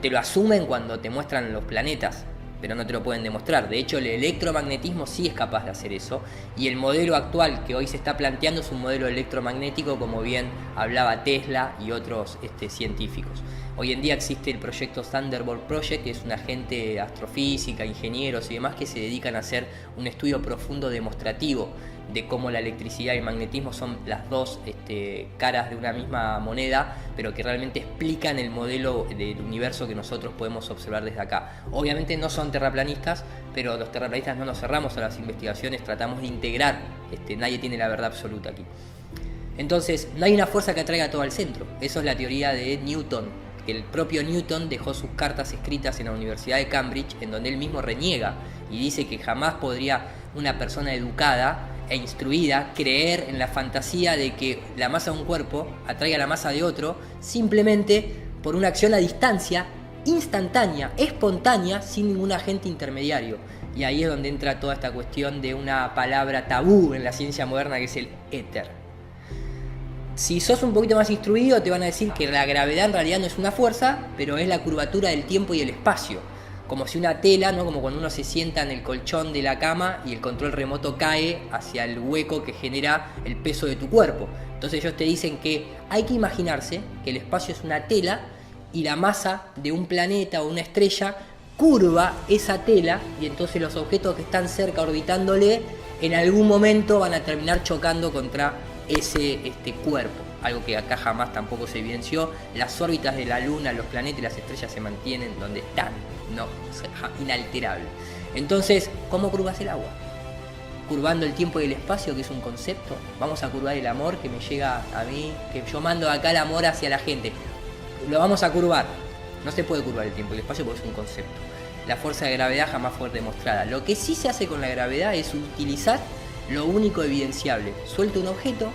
Te lo asumen cuando te muestran los planetas. pero no te lo pueden demostrar. De hecho, el electromagnetismo sí es capaz de hacer eso, y el modelo actual que hoy se está planteando es un modelo electromagnético, como bien hablaba Tesla y otros científicos. Hoy en día existe el proyecto Thunderbolt Project, que es una gente de astrofísica, ingenieros y demás que se dedican a hacer un estudio profundo demostrativo de cómo la electricidad y el magnetismo son las dos caras de una misma moneda, pero que realmente explican el modelo del universo que nosotros podemos observar desde acá. Obviamente no son terraplanistas, pero los terraplanistas no nos cerramos a las investigaciones, tratamos de integrar, nadie tiene la verdad absoluta aquí. Entonces, no hay una fuerza que atraiga todo al centro. Eso es la teoría de Newton, que el propio Newton dejó sus cartas escritas en la Universidad de Cambridge, en donde él mismo reniega y dice que jamás podría una persona educada e instruida creer en la fantasía de que la masa de un cuerpo atraiga la masa de otro simplemente por una acción a distancia, instantánea, espontánea, sin ningún agente intermediario. Y ahí es donde entra toda esta cuestión de una palabra tabú en la ciencia moderna, que es el éter. Si sos un poquito más instruido, te van a decir que la gravedad en realidad no es una fuerza, pero es la curvatura del tiempo y el espacio. Como si una tela, ¿no? Como cuando uno se sienta en el colchón de la cama y el control remoto cae hacia el hueco que genera el peso de tu cuerpo. Entonces ellos te dicen que hay que imaginarse que el espacio es una tela y la masa de un planeta o una estrella curva esa tela, y entonces los objetos que están cerca orbitándole en algún momento van a terminar chocando contra ese cuerpo. Algo que acá jamás tampoco se evidenció. Las órbitas de la Luna, los planetas y las estrellas se mantienen donde están, no, inalterable. Entonces, ¿cómo curvas el agua? Curvando el tiempo y el espacio, que es un concepto. Vamos a curvar el amor que me llega a mí, que yo mando acá el amor hacia la gente. Lo vamos a curvar. No se puede curvar el tiempo y el espacio porque es un concepto. La fuerza de gravedad jamás fue demostrada. Lo que sí se hace con la gravedad es utilizar lo único evidenciable. Suelta un objeto,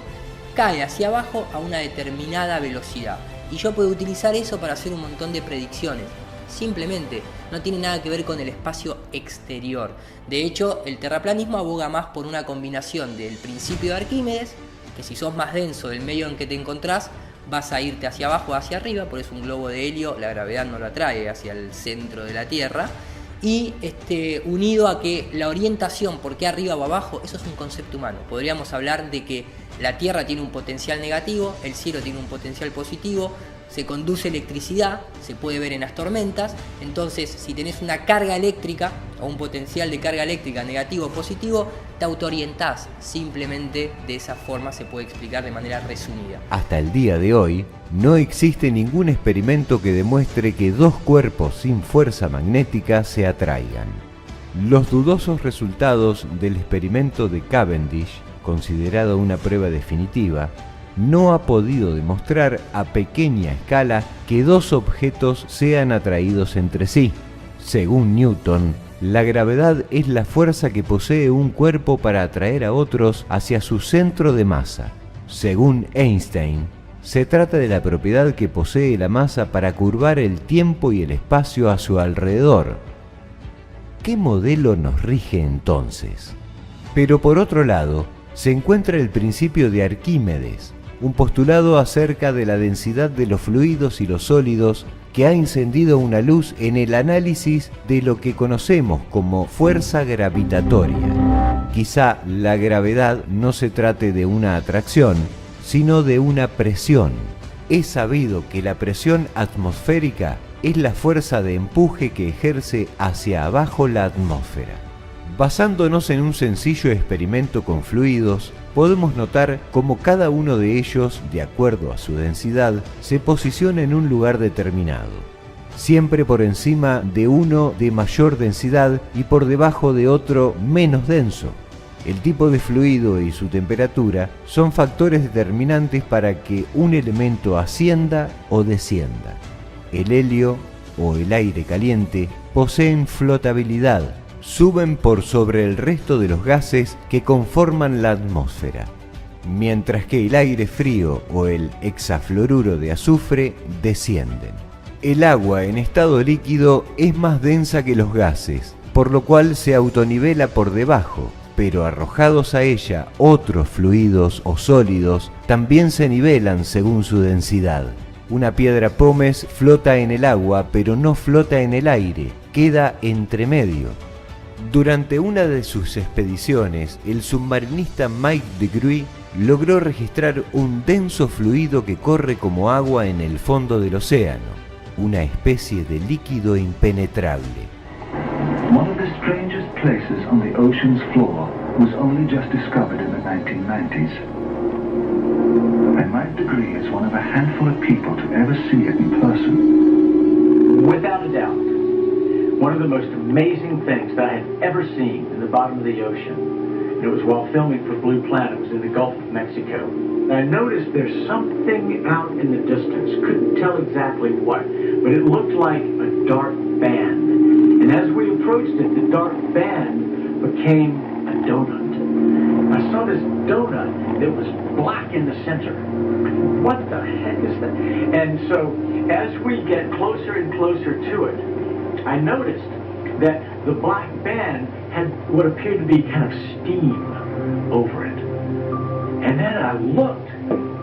cae hacia abajo a una determinada velocidad. Y yo puedo utilizar eso para hacer un montón de predicciones. Simplemente, no tiene nada que ver con el espacio exterior. De hecho, el terraplanismo aboga más por una combinación del principio de Arquímedes, que si sos más denso del medio en que te encontrás, vas a irte hacia abajo o hacia arriba, por eso un globo de helio, la gravedad no lo atrae hacia el centro de la Tierra. Y unido a que la orientación, por qué arriba o abajo, eso es un concepto humano. Podríamos hablar de que la Tierra tiene un potencial negativo, el cielo tiene un potencial positivo, se conduce electricidad, se puede ver en las tormentas. Entonces, si tenés una carga eléctrica o un potencial de carga eléctrica negativo o positivo, te autoorientás. Simplemente de esa forma se puede explicar de manera resumida. Hasta el día de hoy, no existe ningún experimento que demuestre que dos cuerpos sin fuerza magnética se atraigan. Los dudosos resultados del experimento de Cavendish, considerado una prueba definitiva, no ha podido demostrar a pequeña escala que dos objetos sean atraídos entre sí. Según Newton, la gravedad es la fuerza que posee un cuerpo para atraer a otros hacia su centro de masa. Según Einstein, se trata de la propiedad que posee la masa para curvar el tiempo y el espacio a su alrededor. ¿Qué modelo nos rige entonces? Pero por otro lado, se encuentra el principio de Arquímedes, un postulado acerca de la densidad de los fluidos y los sólidos que ha encendido una luz en el análisis de lo que conocemos como fuerza gravitatoria. Quizá la gravedad no se trate de una atracción, sino de una presión. Es sabido que la presión atmosférica es la fuerza de empuje que ejerce hacia abajo la atmósfera. Basándonos en un sencillo experimento con fluidos, podemos notar cómo cada uno de ellos, de acuerdo a su densidad, se posiciona en un lugar determinado, siempre por encima de uno de mayor densidad y por debajo de otro menos denso. El tipo de fluido y su temperatura son factores determinantes para que un elemento ascienda o descienda. El helio o el aire caliente poseen flotabilidad, suben por sobre el resto de los gases que conforman la atmósfera, mientras que el aire frío o el hexafluoruro de azufre descienden. El agua en estado líquido es más densa que los gases, por lo cual se autonivela por debajo, pero arrojados a ella otros fluidos o sólidos también se nivelan según su densidad. Una piedra pómez flota en el agua, pero no flota en el aire, queda entre medio. Durante una de sus expediciones, el submarinista Mike DeGruy logró registrar un denso fluido que corre como agua en el fondo del océano, una especie de líquido impenetrable. One of the strangest places on the ocean's floor was only just discovered in the 1990s. And Mike DeGruy is one of a handful of people to ever see it in person. Without a doubt, one of the most amazing things that I had ever seen in the bottom of the ocean. It was while filming for Blue Planet. It was in the Gulf of Mexico. And I noticed there's something out in the distance. Couldn't tell exactly what, but it looked like a dark band. And as we approached it, the dark band became a donut. I saw this donut that was black in the center. What the heck is that? And so as we get closer and closer to it, I noticed that the black band had what appeared to be kind of steam over it. And then I looked,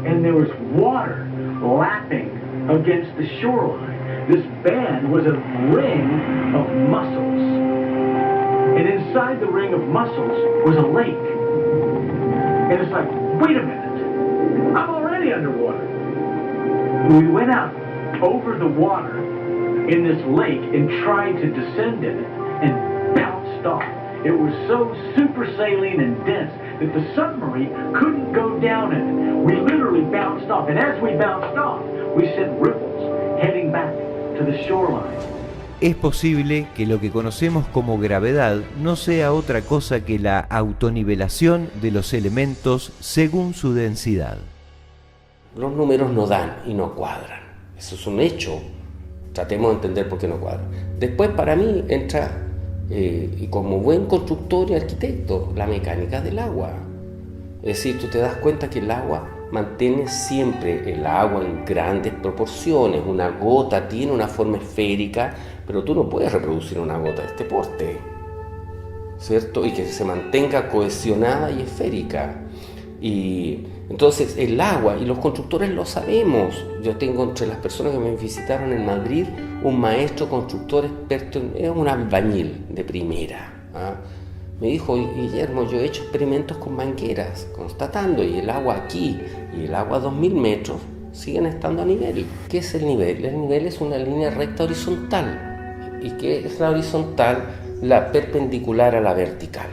and there was water lapping against the shoreline. This band was a ring of mussels. And inside the ring of mussels was a lake. And it's like, wait a minute, I'm already underwater. We went out over the water in this lake and tried to descend in it and bounced off. It was so super saline and dense that the submarine couldn't go down in it. We literally bounced off, and as we bounced off, we sent ripples heading back to the shoreline. Es posible que lo que conocemos como gravedad no sea otra cosa que la autonivelación de los elementos según su densidad. Los números no dan y no cuadran. Eso es un hecho. Tratemos de entender por qué no cuadran. Después, para mí, entra, y como buen constructor y arquitecto, la mecánica del agua. Es decir, tú te das cuenta que el agua mantiene siempre el agua en grandes proporciones. Una gota tiene una forma esférica, pero tú no puedes reproducir una gota de este porte, ¿cierto? Y que se mantenga cohesionada y esférica. Y entonces el agua, y los constructores lo sabemos. Yo tengo entre las personas que me visitaron en Madrid un maestro constructor experto, es un albañil de primera, ¿ah? Me dijo, Guillermo, yo he hecho experimentos con mangueras, constatando, y el agua aquí y el agua a 2000 metros siguen estando a nivel. ¿Qué es el nivel? El nivel es una línea recta horizontal. ¿Y qué es la horizontal? La perpendicular a la vertical,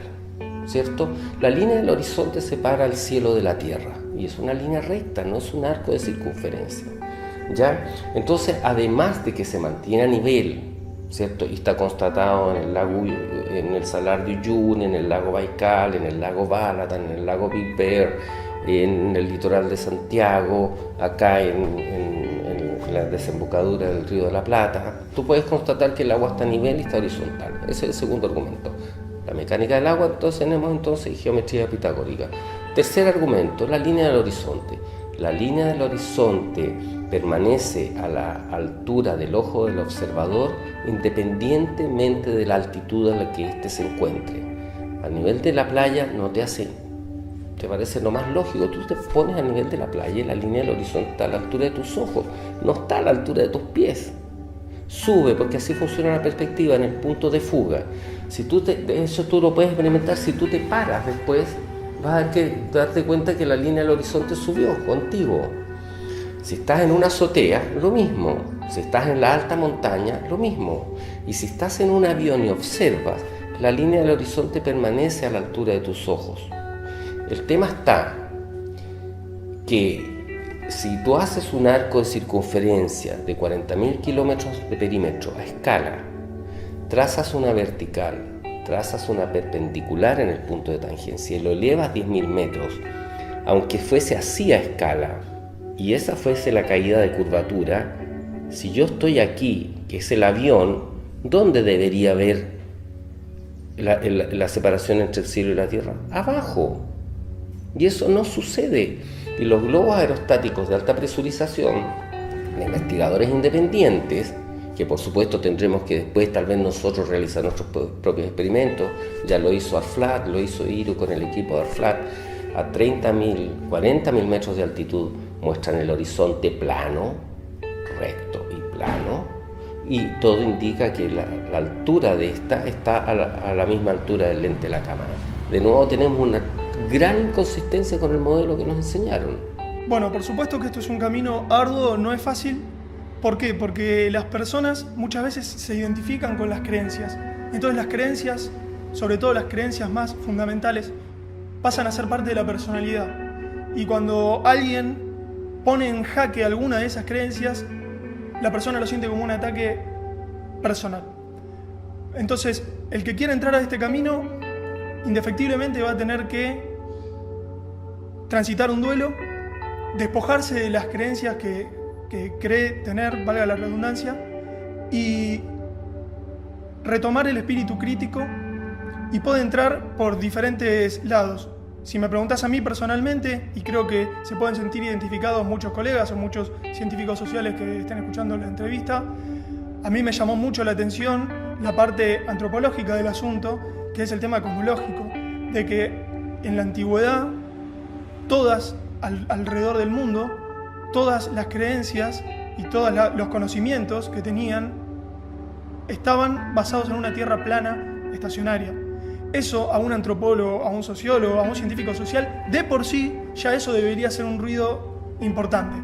¿cierto? La línea del horizonte separa el cielo de la tierra, y es una línea recta, no es un arco de circunferencia, ¿ya? Entonces, además de que se mantiene a nivel, ¿cierto? Y está constatado en el lago, en el Salar de Uyuni, en el lago Baikal, en el lago Balatón, en el lago Big Bear, en el litoral de Santiago, acá en la desembocadura del Río de la Plata. Tú puedes constatar que el agua está a nivel y está horizontal. Ese es el segundo argumento. La mecánica del agua, entonces tenemos geometría pitagórica. Tercer argumento, la línea del horizonte. La línea del horizonte permanece a la altura del ojo del observador independientemente de la altitud a la que éste se encuentre. A nivel de la playa no te parece lo más lógico, tú te pones a nivel de la playa y la línea del horizonte está a la altura de tus ojos, no está a la altura de tus pies. Sube, porque así funciona la perspectiva en el punto de fuga. Eso tú lo puedes experimentar si tú te paras después, vas a darte cuenta que la línea del horizonte subió contigo. Si estás en una azotea, lo mismo. Si estás en la alta montaña, lo mismo. Y si estás en un avión y observas, la línea del horizonte permanece a la altura de tus ojos. El tema está que si tú haces un arco de circunferencia de 40.000 kilómetros de perímetro a escala, trazas una vertical, trazas una perpendicular en el punto de tangencia y lo elevas 10.000 metros, aunque fuese así a escala, y esa fuese la caída de curvatura, si yo estoy aquí, que es el avión, ¿dónde debería haber la separación entre el cielo y la tierra? Abajo. Y eso no sucede. Y los globos aerostáticos de alta presurización, de investigadores independientes, que por supuesto tendremos que después tal vez nosotros realizar nuestros propios experimentos, ya lo hizo ARFLAT, lo hizo IRU con el equipo de ARFLAT, a 30.000, 40.000 metros de altitud muestran el horizonte plano, recto y plano, y todo indica que la altura de esta está a la misma altura del lente de la cámara. De nuevo tenemos una gran inconsistencia con el modelo que nos enseñaron. Bueno, por supuesto que esto es un camino arduo, no es fácil. ¿Por qué? Porque las personas muchas veces se identifican con las creencias. Entonces las creencias, sobre todo las creencias más fundamentales, pasan a ser parte de la personalidad. Y cuando alguien pone en jaque alguna de esas creencias, la persona lo siente como un ataque personal. Entonces, el que quiera entrar a este camino, indefectiblemente va a tener que transitar un duelo, despojarse de las creencias que cree tener, valga la redundancia, y retomar el espíritu crítico, y puede entrar por diferentes lados. Si me preguntas a mí personalmente, y creo que se pueden sentir identificados muchos colegas o muchos científicos sociales que estén escuchando la entrevista, a mí me llamó mucho la atención la parte antropológica del asunto, que es el tema cosmológico, de que en la antigüedad, todas alrededor del mundo, todas las creencias y todos los conocimientos que tenían estaban basados en una tierra plana, estacionaria. Eso a un antropólogo, a un sociólogo, a un científico social, de por sí, ya eso debería ser un ruido importante.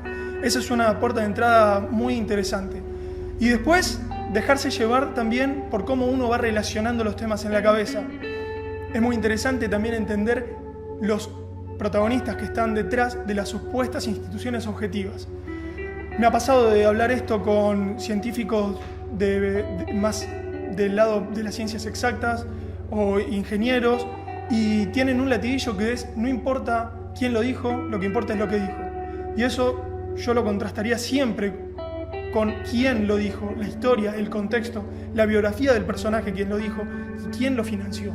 Esa es una puerta de entrada muy interesante. Y después, dejarse llevar también por cómo uno va relacionando los temas en la cabeza. Es muy interesante también entender los protagonistas que están detrás de las supuestas instituciones objetivas. Me ha pasado de hablar esto con científicos más del lado de las ciencias exactas o ingenieros, y tienen un latiguillo que es: no importa quién lo dijo, lo que importa es lo que dijo. Y eso yo lo contrastaría siempre con quién lo dijo, la historia, el contexto, la biografía del personaje, quién lo dijo y quién lo financió.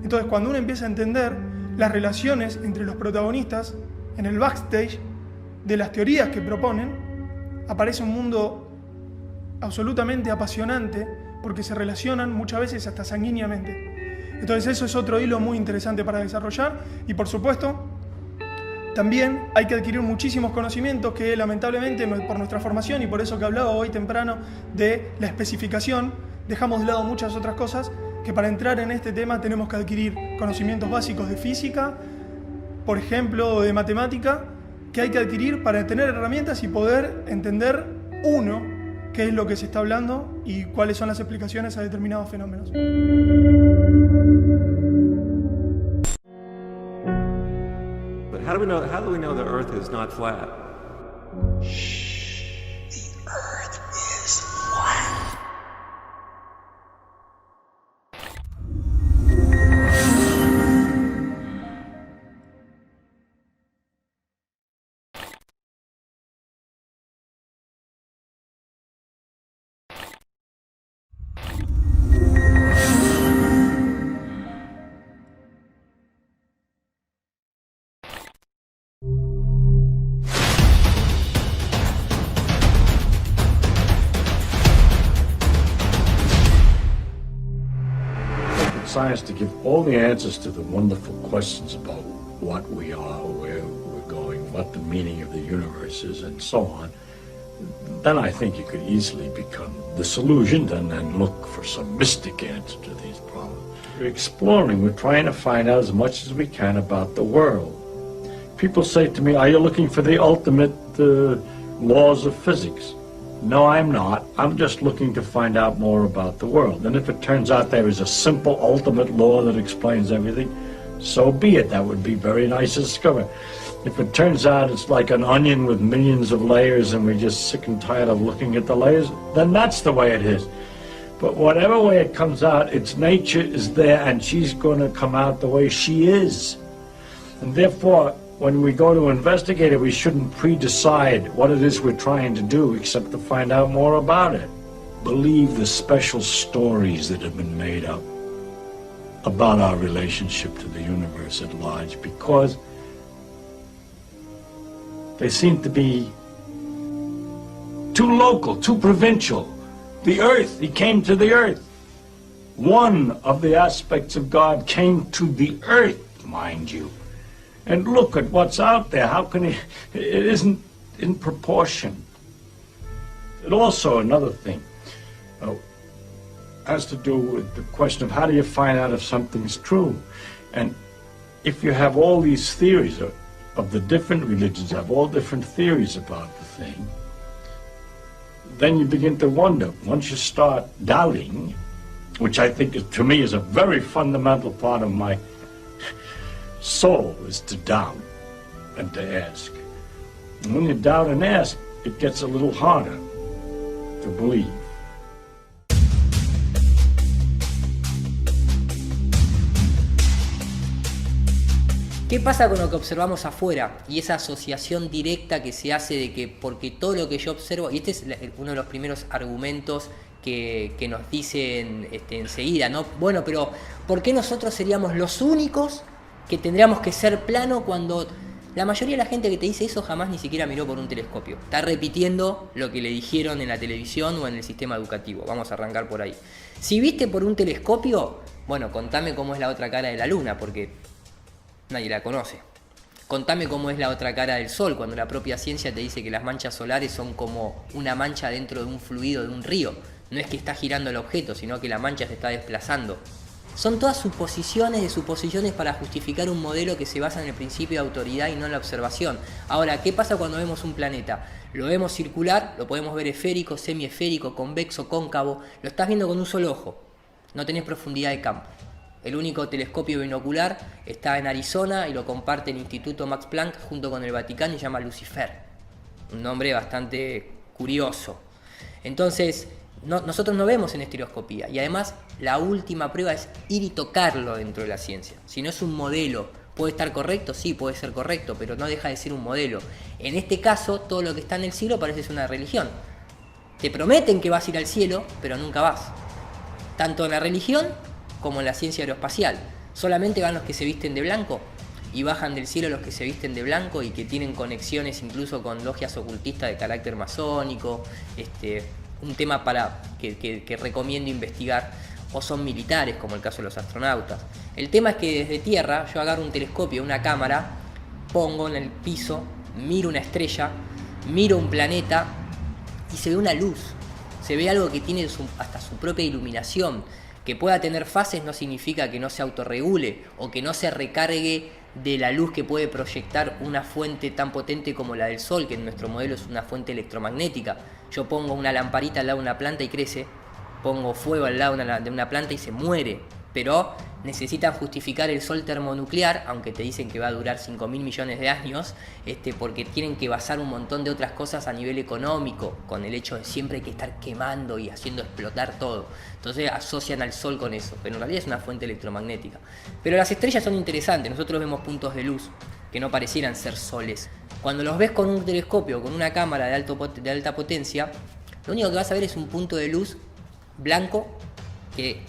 Entonces, cuando uno empieza a entender las relaciones entre los protagonistas en el backstage de las teorías que proponen, aparece un mundo absolutamente apasionante, porque se relacionan muchas veces hasta sanguíneamente. Entonces eso es otro hilo muy interesante para desarrollar, y por supuesto también hay que adquirir muchísimos conocimientos que lamentablemente por nuestra formación, y por eso que hablaba hoy temprano de la especificación, dejamos de lado muchas otras cosas que para entrar en este tema tenemos que adquirir conocimientos básicos de física, por ejemplo, o de matemática, que hay que adquirir para tener herramientas y poder entender, uno, qué es lo que se está hablando y cuáles son las explicaciones a determinados fenómenos. But how do we know the Earth is not flat? Science to give all the answers to the wonderful questions about what we are, where we're going, what the meaning of the universe is, and so on, then I think you could easily become disillusioned and then look for some mystic answer to these problems. We're exploring, we're trying to find out as much as we can about the world. People say to me, are you looking for the ultimate laws of physics? No, I'm not. I'm just looking to find out more about the world. And if it turns out there is a simple ultimate law that explains everything, so be it. That would be very nice to discover. If it turns out it's like an onion with millions of layers and we're just sick and tired of looking at the layers, then that's the way it is. But whatever way it comes out, its nature is there and she's going to come out the way she is. And therefore, when we go to investigate it, we shouldn't pre-decide what it is we're trying to do, except to find out more about it. Believe the special stories that have been made up about our relationship to the universe at large, because they seem to be too local, too provincial. The earth, he came to the earth. One of the aspects of God came to the earth, mind you. And look at what's out there. How can it isn't in proportion. And also another thing, has to do with the question of how do you find out if something's true? And if you have all these theories of the different religions, have all different theories about the thing, then you begin to wonder. Once you start doubting, which I think is, to me, is a very fundamental part of my soul, is to doubt and to ask. And when you doubt and ask, it gets a little harder to believe. ¿Qué pasa con lo que observamos afuera? Y esa asociación directa que se hace de que porque todo lo que yo observo, y este es uno de los primeros argumentos que nos dicen enseguida, ¿no? Bueno, pero ¿por qué nosotros seríamos los únicos que tendríamos que ser plano cuando la mayoría de la gente que te dice eso jamás ni siquiera miró por un telescopio? Está repitiendo lo que le dijeron en la televisión o en el sistema educativo. Vamos a arrancar por ahí. Si viste por un telescopio, bueno, contame cómo es la otra cara de la luna, porque nadie la conoce. Contame cómo es la otra cara del sol, cuando la propia ciencia te dice que las manchas solares son como una mancha dentro de un fluido de un río. No es que está girando el objeto, sino que la mancha se está desplazando. Son todas suposiciones de suposiciones para justificar un modelo que se basa en el principio de autoridad y no en la observación. Ahora, ¿qué pasa cuando vemos un planeta? Lo vemos circular, lo podemos ver esférico, semiesférico, convexo, cóncavo. Lo estás viendo con un solo ojo. No tenés profundidad de campo. El único telescopio binocular está en Arizona y lo comparte el Instituto Max Planck junto con el Vaticano y se llama Lucifer. Un nombre bastante curioso. Entonces, nosotros no vemos en estereoscopía. Y además, la última prueba es ir y tocarlo dentro de la ciencia. Si no es un modelo, ¿puede estar correcto? Sí, puede ser correcto, pero no deja de ser un modelo. En este caso, todo lo que está en el cielo parece ser una religión. Te prometen que vas a ir al cielo, pero nunca vas. Tanto en la religión como en la ciencia aeroespacial. Solamente van los que se visten de blanco y bajan del cielo los que se visten de blanco y que tienen conexiones incluso con logias ocultistas de carácter masónico, un tema para que recomiendo investigar, o son militares como el caso de los astronautas. El tema es que desde tierra yo agarro un telescopio, una cámara, pongo en el piso, miro una estrella, miro un planeta y se ve una luz, se ve algo que tiene hasta su propia iluminación. Que pueda tener fases no significa que no se autorregule o que no se recargue de la luz que puede proyectar una fuente tan potente como la del Sol, que en nuestro modelo es una fuente electromagnética. Yo pongo una lamparita al lado de una planta y crece, pongo fuego al lado de una planta y se muere, pero necesitan justificar el Sol termonuclear, aunque te dicen que va a durar 5.000 millones de años, porque tienen que basar un montón de otras cosas a nivel económico, con el hecho de siempre hay que estar quemando y haciendo explotar todo. Entonces asocian al Sol con eso, pero en realidad es una fuente electromagnética. Pero las estrellas son interesantes, nosotros vemos puntos de luz que no parecieran ser soles. Cuando los ves con un telescopio, con una cámara de alta potencia, lo único que vas a ver es un punto de luz blanco que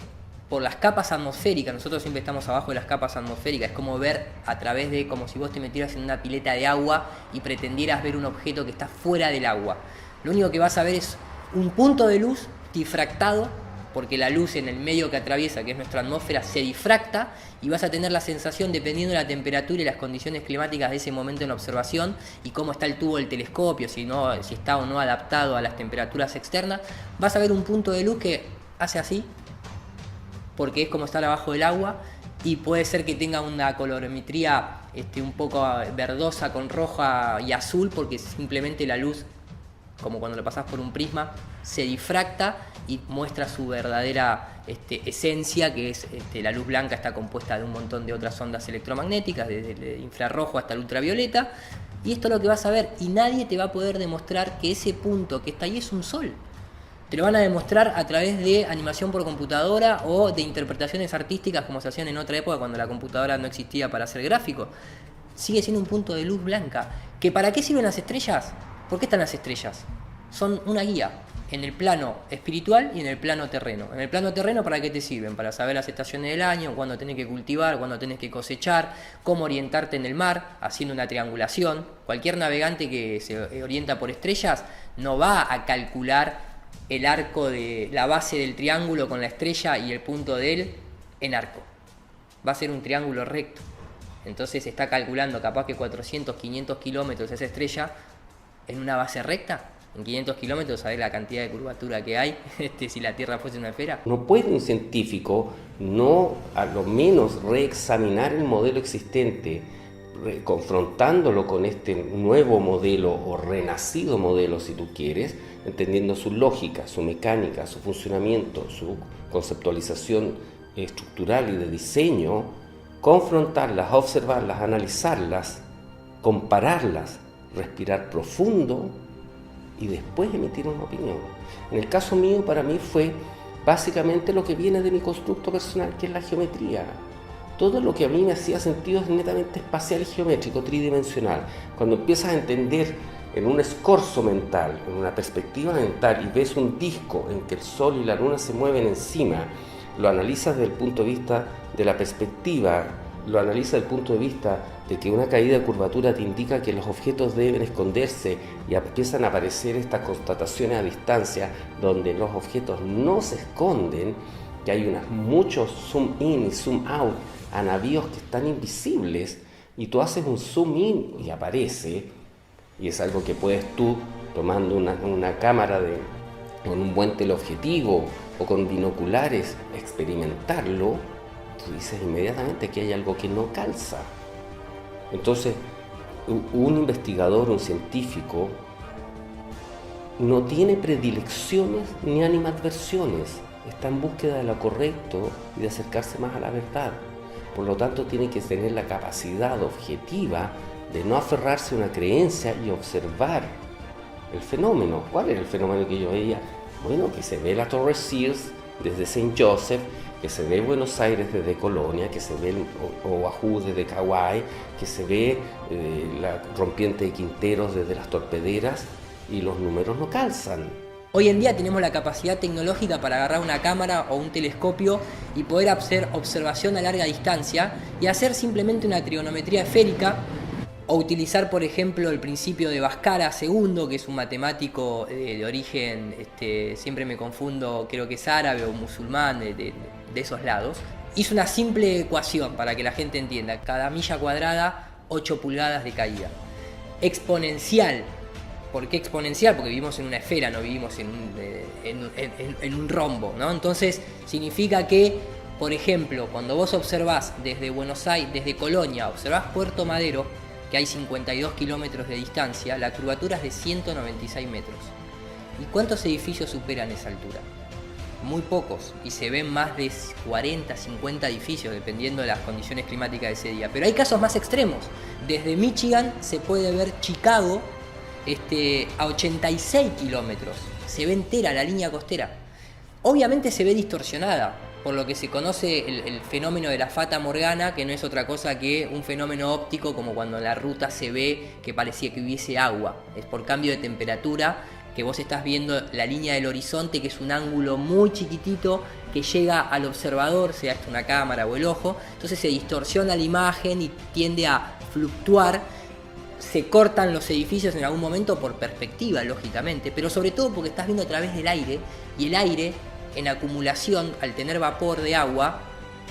por las capas atmosféricas, nosotros siempre estamos abajo de las capas atmosféricas, es como ver a través de, como si vos te metieras en una pileta de agua y pretendieras ver un objeto que está fuera del agua. Lo único que vas a ver es un punto de luz difractado, porque la luz en el medio que atraviesa, que es nuestra atmósfera, se difracta y vas a tener la sensación, dependiendo de la temperatura y las condiciones climáticas de ese momento en la observación y cómo está el tubo del telescopio, si está o no adaptado a las temperaturas externas, vas a ver un punto de luz que hace así, porque es como estar abajo del agua, y puede ser que tenga una colorimetría un poco verdosa con roja y azul, porque simplemente la luz, como cuando lo pasas por un prisma, se difracta y muestra su verdadera esencia, que es la luz blanca está compuesta de un montón de otras ondas electromagnéticas, desde el infrarrojo hasta el ultravioleta, y esto es lo que vas a ver, y nadie te va a poder demostrar que ese punto que está ahí es un sol. Te lo van a demostrar a través de animación por computadora o de interpretaciones artísticas como se hacían en otra época cuando la computadora no existía para hacer gráficos. Sigue siendo un punto de luz blanca. ¿Que para qué sirven las estrellas? ¿Por qué están las estrellas? Son una guía en el plano espiritual y en el plano terreno. En el plano terreno, ¿para qué te sirven? Para saber las estaciones del año, cuándo tenés que cultivar, cuándo tenés que cosechar, cómo orientarte en el mar, haciendo una triangulación. Cualquier navegante que se orienta por estrellas no va a calcular el arco de la base del triángulo con la estrella y el punto de él en arco. Va a ser un triángulo recto. Entonces está calculando capaz que 400, 500 kilómetros esa estrella en una base recta. En 500 kilómetros, ¿sabés la cantidad de curvatura que hay si la Tierra fuese una esfera? No puede un científico no a lo menos reexaminar el modelo existente, confrontándolo con este nuevo modelo o renacido modelo, si tú quieres, entendiendo su lógica, su mecánica, su funcionamiento, su conceptualización estructural y de diseño, confrontarlas, observarlas, analizarlas, compararlas, respirar profundo y después emitir una opinión. En el caso mío, para mí fue básicamente lo que viene de mi constructo personal, que es la geometría. Todo lo que a mí me hacía sentido es netamente espacial y geométrico, tridimensional. Cuando empiezas a entender en un escorzo mental, en una perspectiva mental, y ves un disco en que el Sol y la Luna se mueven encima, lo analizas desde el punto de vista de la perspectiva, lo analizas desde el punto de vista de que una caída de curvatura te indica que los objetos deben esconderse y empiezan a aparecer estas constataciones a distancia donde los objetos no se esconden, que hay muchos zoom in y zoom out a navíos que están invisibles, y tú haces un zoom in y aparece, y es algo que puedes tú, tomando una cámara con un buen teleobjetivo o con binoculares, experimentarlo. Tú dices inmediatamente que hay algo que no calza. Entonces, un investigador, un científico, no tiene predilecciones ni animadversiones, está en búsqueda de lo correcto y de acercarse más a la verdad. Por lo tanto, tiene que tener la capacidad objetiva de no aferrarse a una creencia y observar el fenómeno. ¿Cuál era el fenómeno que yo veía? Bueno, que se ve la Torre Sears desde St. Joseph, que se ve Buenos Aires desde Colonia, que se ve Oahu desde Kauai, que se ve la rompiente de Quinteros desde las torpederas, y los números no calzan. Hoy en día tenemos la capacidad tecnológica para agarrar una cámara o un telescopio y poder hacer observación a larga distancia y hacer simplemente una trigonometría esférica, o utilizar, por ejemplo, el principio de Bhaskara II, que es un matemático de origen, siempre me confundo, creo que es árabe o musulmán, de esos lados. Hizo una simple ecuación para que la gente entienda: cada milla cuadrada, 8 pulgadas de caída. Exponencial. ¿Por qué exponencial? Porque vivimos en una esfera, no vivimos en un rombo, ¿no? Entonces significa que, por ejemplo, cuando vos observás desde Buenos Aires, desde Colonia, observás Puerto Madero, que hay 52 kilómetros de distancia, la curvatura es de 196 metros. ¿Y cuántos edificios superan esa altura? Muy pocos, y se ven más de 40, 50 edificios, dependiendo de las condiciones climáticas de ese día. Pero hay casos más extremos. Desde Michigan se puede ver Chicago a 86 kilómetros. Se ve entera la línea costera. Obviamente se ve distorsionada, por lo que se conoce el fenómeno de la Fata Morgana, que no es otra cosa que un fenómeno óptico, como cuando en la ruta se ve que parecía que hubiese agua. Es por cambio de temperatura que vos estás viendo la línea del horizonte, que es un ángulo muy chiquitito que llega al observador, sea esto una cámara o el ojo. Entonces se distorsiona la imagen y tiende a fluctuar. Se cortan los edificios en algún momento por perspectiva, lógicamente, pero sobre todo porque estás viendo a través del aire, y el aire, en acumulación, al tener vapor de agua,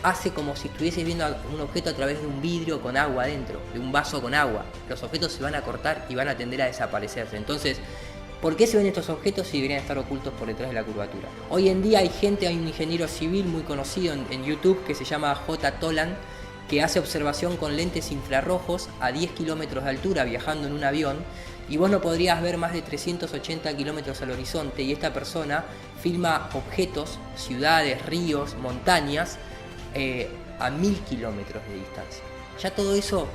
hace como si estuvieses viendo un objeto a través de un vidrio con agua adentro, de un vaso con agua. Los objetos se van a cortar y van a tender a desaparecerse. Entonces, ¿por qué se ven estos objetos si deberían estar ocultos por detrás de la curvatura? Hoy en día hay un ingeniero civil muy conocido en YouTube que se llama J. Toland, que hace observación con lentes infrarrojos a 10 kilómetros de altura viajando en un avión, y vos no podrías ver más de 380 kilómetros al horizonte, y esta persona filma objetos, ciudades, ríos, montañas a 1000 kilómetros de distancia. Ya todo eso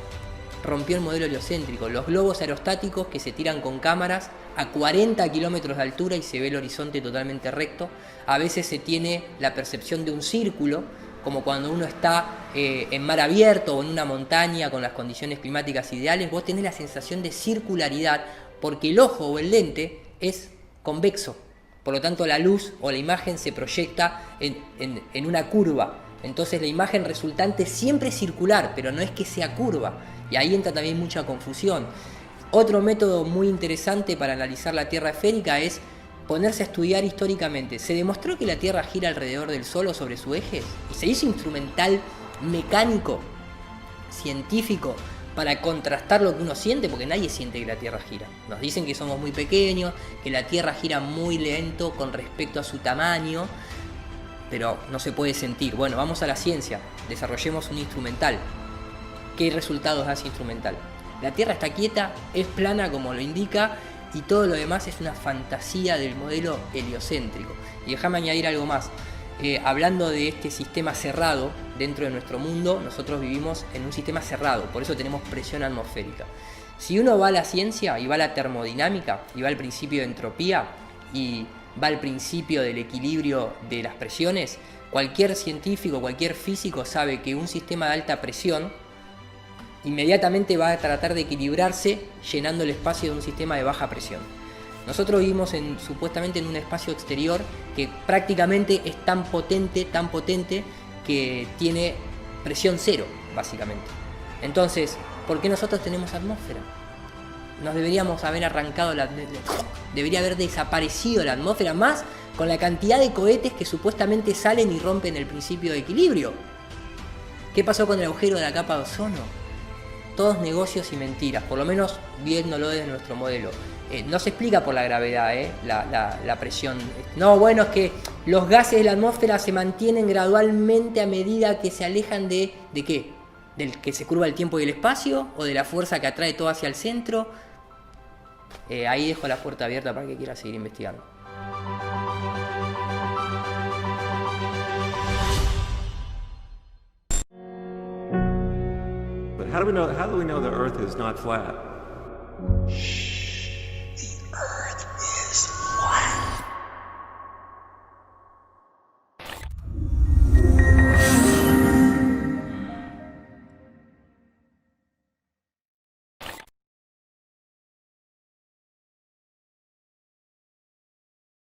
rompió el modelo heliocéntrico. Los globos aerostáticos que se tiran con cámaras a 40 kilómetros de altura y se ve el horizonte totalmente recto. A veces se tiene la percepción de un círculo, como cuando uno está en mar abierto o en una montaña con las condiciones climáticas ideales. Vos tenés la sensación de circularidad porque el ojo o el lente es convexo. Por lo tanto, la luz o la imagen se proyecta en una curva. Entonces la imagen resultante siempre es circular, pero no es que sea curva. Y ahí entra también mucha confusión. Otro método muy interesante para analizar la Tierra esférica es ponerse a estudiar históricamente. ¿Se demostró que la Tierra gira alrededor del Sol o sobre su eje? ¿Y se hizo instrumental, mecánico, científico, para contrastar lo que uno siente, porque nadie siente que la Tierra gira. Nos dicen que somos muy pequeños, que la Tierra gira muy lento con respecto a su tamaño, pero no se puede sentir. Bueno, vamos a la ciencia, desarrollemos un instrumental. ¿Qué resultados da ese instrumental? La Tierra está quieta, es plana como lo indica, y todo lo demás es una fantasía del modelo heliocéntrico. Y déjame añadir algo más. Hablando de este sistema cerrado dentro de nuestro mundo, nosotros vivimos en un sistema cerrado, por eso tenemos presión atmosférica. Si uno va a la ciencia y va a la termodinámica y va al principio de entropía y va al principio del equilibrio de las presiones, cualquier científico, cualquier físico sabe que un sistema de alta presión inmediatamente va a tratar de equilibrarse llenando el espacio de un sistema de baja presión. Nosotros vivimos supuestamente en un espacio exterior que prácticamente es tan potente que tiene presión cero, básicamente. Entonces, ¿por qué nosotros tenemos atmósfera? Nos deberíamos haber arrancado, debería haber desaparecido la atmósfera, más con la cantidad de cohetes que supuestamente salen y rompen el principio de equilibrio. ¿Qué pasó con el agujero de la capa de ozono? Todos negocios y mentiras, por lo menos viéndolo desde nuestro modelo. No se explica por la gravedad, la presión. No, bueno, es que los gases de la atmósfera se mantienen gradualmente a medida que se alejan ¿de qué? ¿Del que se curva el tiempo y el espacio? ¿O de la fuerza que atrae todo hacia el centro? Ahí dejo la puerta abierta para que quiera seguir investigando. But how do we know the Earth is not flat? Shh.